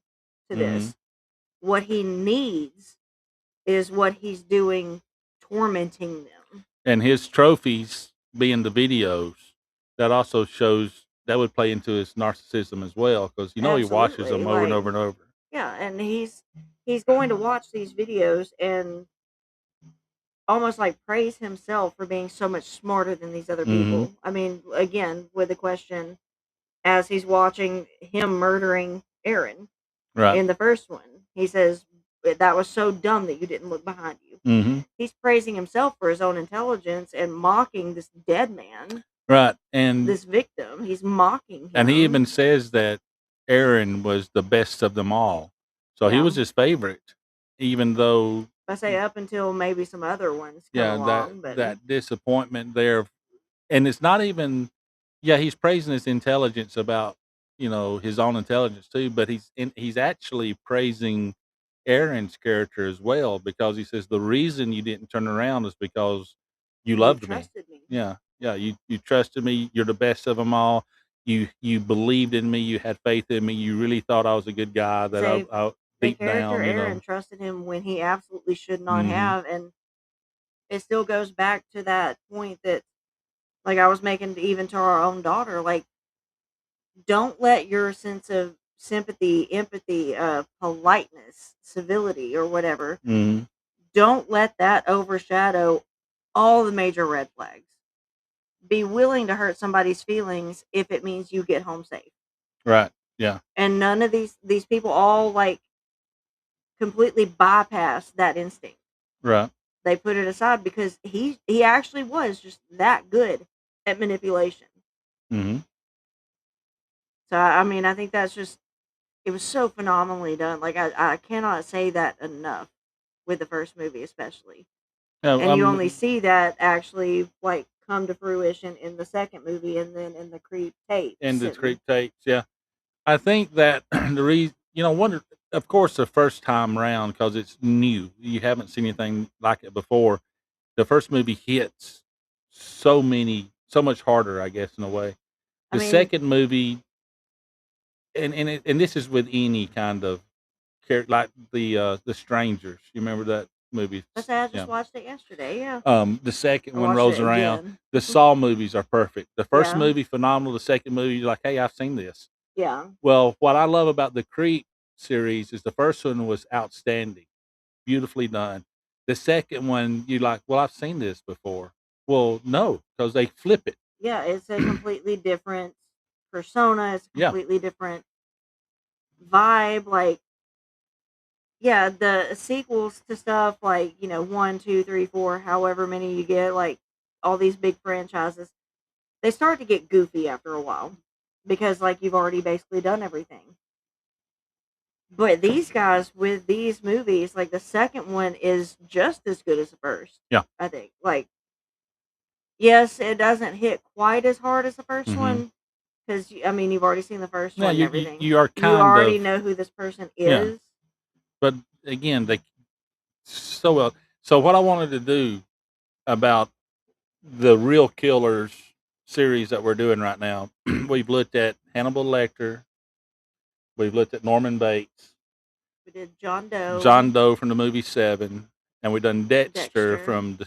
F: to
C: Mm-hmm.
F: this. What he needs is what he's doing, tormenting them.
C: And his trophies being the videos, that also shows that would play into his narcissism as well, because he watches
F: Absolutely.
C: them over and
F: Like,
C: over and over.
F: yeah, and he's going to watch these videos and almost like praise himself for being so much smarter than these other
C: Mm-hmm.
F: people. I mean, again, with the question, as he's watching him murdering Aaron
C: Right.
F: in the first one, he says, "That was so dumb that you didn't look behind you."
C: Mm-hmm.
F: He's praising himself for his own intelligence and mocking this dead man,
C: Right. And
F: this victim. He's mocking
C: he
F: him.
C: even says that Aaron was the best of them all. So he
F: Yeah.
C: was his favorite, even though
F: I say up until maybe some other ones come
C: yeah,
F: along, but
C: that disappointment there, and it's not even he's praising his intelligence about his own intelligence too, but he's actually praising Aaron's character as well, because he says the reason you didn't turn around is because you
F: you
C: loved me.
F: trusted me.
C: Yeah, yeah, you trusted me. You're the best of them all. You believed in me. You had faith in me. You really thought I was a good guy that
F: Say
C: I
F: the
C: beat
F: character
C: down.
F: Aaron trusted him when he absolutely should not
C: Hmm.
F: have, and it still goes back to that point that, like, I was making even to our own daughter. Like, don't let your sense of sympathy, empathy, politeness, civility, or whatever,
C: Hmm.
F: don't let that overshadow all the major red flags. Be willing to hurt somebody's feelings if it means you get home safe.
C: Right. Yeah.
F: And none of these people all like completely bypass that instinct.
C: Right.
F: They put it aside because he actually was just that good at manipulation.
C: Hmm.
F: So I mean, I think that's just, it was so phenomenally done. Like, I cannot say that enough with the first movie, especially.
C: Yeah.
F: And you only see that actually like come to fruition in the second movie, and then in the Creep
C: And
F: tapes.
C: the
F: And
C: Creek tapes. Yeah. I think that the reason, of course, the first time round, because it's new, you haven't seen anything like it before. The first movie hits so much harder, I guess, in a way.
F: I
C: The
F: mean,
C: second movie, and this is with any kind of character, like the Strangers. You remember that movie?
F: I say I
C: Yeah.
F: just watched it yesterday. Yeah,
C: The second
F: I
C: one
F: watched
C: rolls
F: it
C: around.
F: again.
C: The Saw movies are perfect. The first
F: Yeah,
C: movie, phenomenal. The second movie, you're like, hey, I've seen this.
F: yeah,
C: Well, what I love about the Creep series is the first one was outstanding, beautifully done. The second one, you're like, well, I've seen this before. Well, no, because they flip it.
F: yeah. It's a completely different persona. It's a
C: Yeah.
F: completely different vibe. Like, yeah, the sequels to stuff like, 1, 2, 3, 4, however many you get, like all these big franchises, they start to get goofy after a while because, like, you've already basically done everything. But these guys with these movies, like the second one is just as good as the first.
C: Yeah.
F: I think. Like, yes, it doesn't hit quite as hard as the first
C: Hmm.
F: one because, I mean, you've already seen the first
C: Yeah,
F: one and
C: you,
F: everything.
C: you are
F: You
C: kind
F: already
C: of,
F: know who this person
C: yeah.
F: is.
C: But again, they so well. So what I wanted to do about the Real Killers series that we're doing right now, we've looked at Hannibal Lecter, we've looked at Norman Bates,
F: We did John Doe,
C: John Doe from the movie Seven, and we've done Dexter
F: Dexter.
C: from the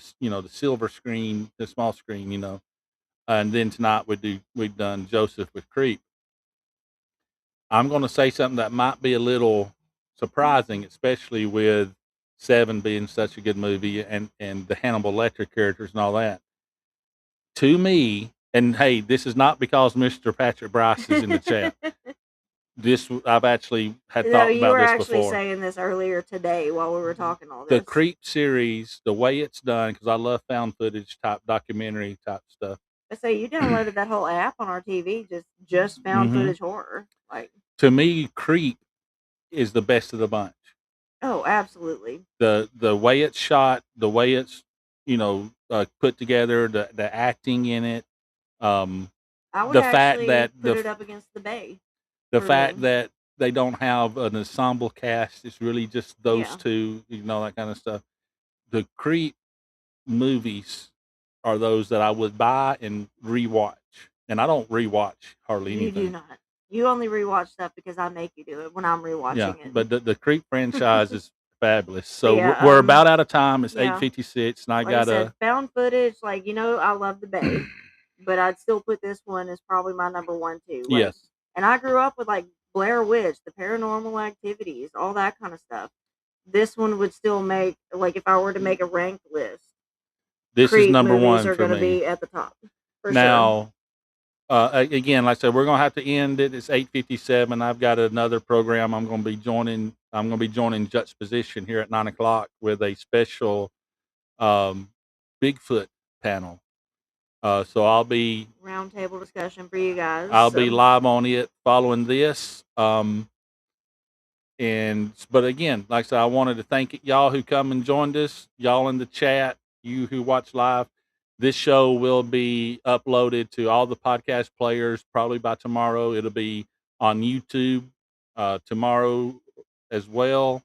C: silver screen, the small screen, and then tonight we've done Joseph with Creep. I'm going to say something that might be a little surprising, especially with Seven being such a good movie and the Hannibal Lecter characters and all that. To me, and hey, this is not because Mr. Patrick Brice is in the chat. I've actually had
F: No,
C: thought
F: you
C: about
F: were
C: this
F: actually
C: before.
F: saying this earlier today while we were talking all
C: The
F: this.
C: Creep series, the way it's done, because I love found footage type documentary type stuff.
F: I say you downloaded that whole app on our TV, just found footage horror. Like,
C: to me, Creep is the best of the bunch.
F: oh, absolutely.
C: The way it's shot, the way it's put together, the acting in it.
F: I would
C: The fact
F: actually
C: that
F: put it up against The Bay.
C: the
F: for
C: fact
F: me.
C: that they don't have an ensemble cast, it's really just those
F: Yeah.
C: two, that kind of stuff. The Creep movies are those that I would buy and rewatch, and I don't rewatch hardly
F: You
C: anything.
F: do not. You only rewatch stuff because I make you do it when I'm rewatching it.
C: But the Creep franchise is fabulous. So
F: Yeah,
C: we're about out of time. It's
F: yeah.
C: 8:56, and I
F: Like
C: got
F: I said, found footage. Like, I love The Bay, but I'd still put this one as probably my number one too. Like,
C: yes.
F: And I grew up with like Blair Witch, The Paranormal Activities, all that kind of stuff. This one would still make, like, if I were to make a ranked list,
C: This
F: Creep
C: is number
F: movies
C: one
F: are
C: for
F: going to
C: me.
F: be at the top. For
C: Now, again, like I said, we're going to have to end it. It's 8:57. I've got another program I'm going to be joining. I'm going to be joining Juxtaposition here at 9:00 with a special Bigfoot panel. So I'll be
F: roundtable discussion for you guys.
C: I'll be live on it following this. But again, like I said, I wanted to thank y'all who come and joined us, y'all in the chat, you who watch live. This show will be uploaded to all the podcast players probably by tomorrow. It'll be on YouTube tomorrow as well.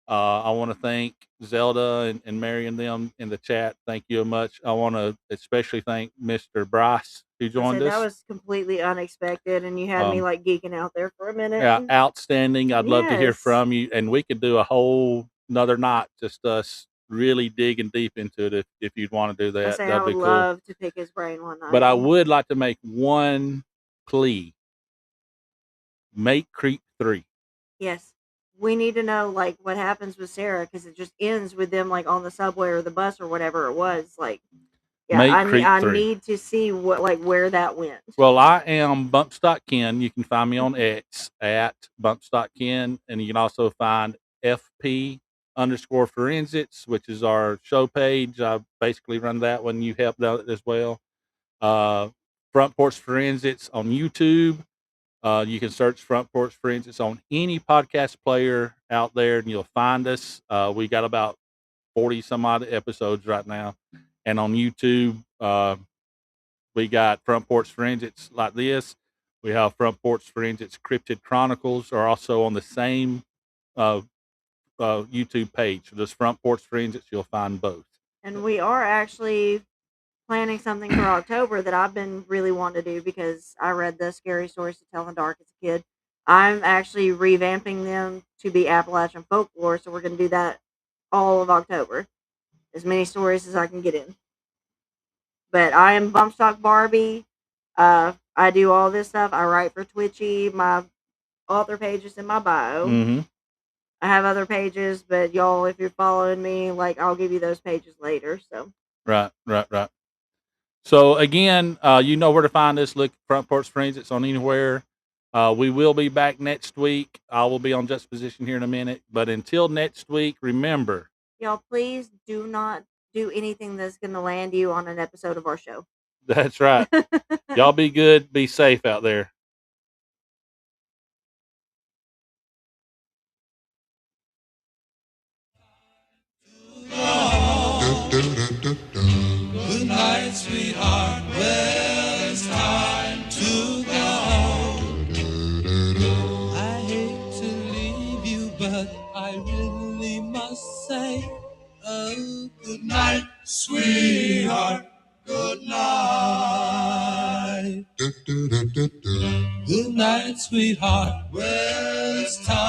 C: I want to thank Zelda and Mary and them in the chat. Thank you much. I want to especially thank Mr. Brice who joined us.
F: That was completely unexpected, and you had me like geeking out there for a minute.
C: Yeah, outstanding. I'd love to hear from you, and we could do a whole another night, just us really digging deep into it if you'd want to do that.
F: I would love to pick his brain one night.
C: But I would like to make one plea. Make Creep 3.
F: Yes. We need to know like what happens with Sarah, because it just ends with them like on the subway or the bus or whatever it was. Like, yeah, I need to see what where that went.
C: Well, I am BumpStock Ken. You can find me on X at BumpStock Ken, and you can also find FP_Forensics, which is our show page. I basically run that one. You helped out as well. Front Porch Forensics on YouTube. You can search Front Porch Forensics on any podcast player out there, and you'll find us. We got about 40 some odd episodes right now, and on YouTube, we got Front Porch Forensics like this. We have Front Porch Forensics Cryptid Chronicles are also on the same YouTube page. So this Front Porch Forensics, you'll find both.
F: And we are actually planning something for October that I've been really wanting to do because I read the Scary Stories to Tell in the Dark as a kid. I'm actually revamping them to be Appalachian folklore, so we're going to do that all of October. As many stories as I can get in. But I am BumpStock Barbie. I do all this stuff. I write for Twitchy. My author page is in my bio.
C: Mm-hmm.
F: I have other pages, but y'all, if you're following me, I'll give you those pages later. So
C: Right. So again, you know where to find us. Look, Front Porch Forensics on anywhere. We will be back next week. I will be on Juxtaposition here in a minute. But until next week, remember,
F: y'all, please do not do anything that's going to land you on an episode of our show.
C: That's right. Y'all be good. Be safe out there.
B: Good night, sweetheart. Well, it's time to go. I hate to leave you, but I really must say, oh, good night, sweetheart. Good night. Good night, sweetheart. Well, it's time.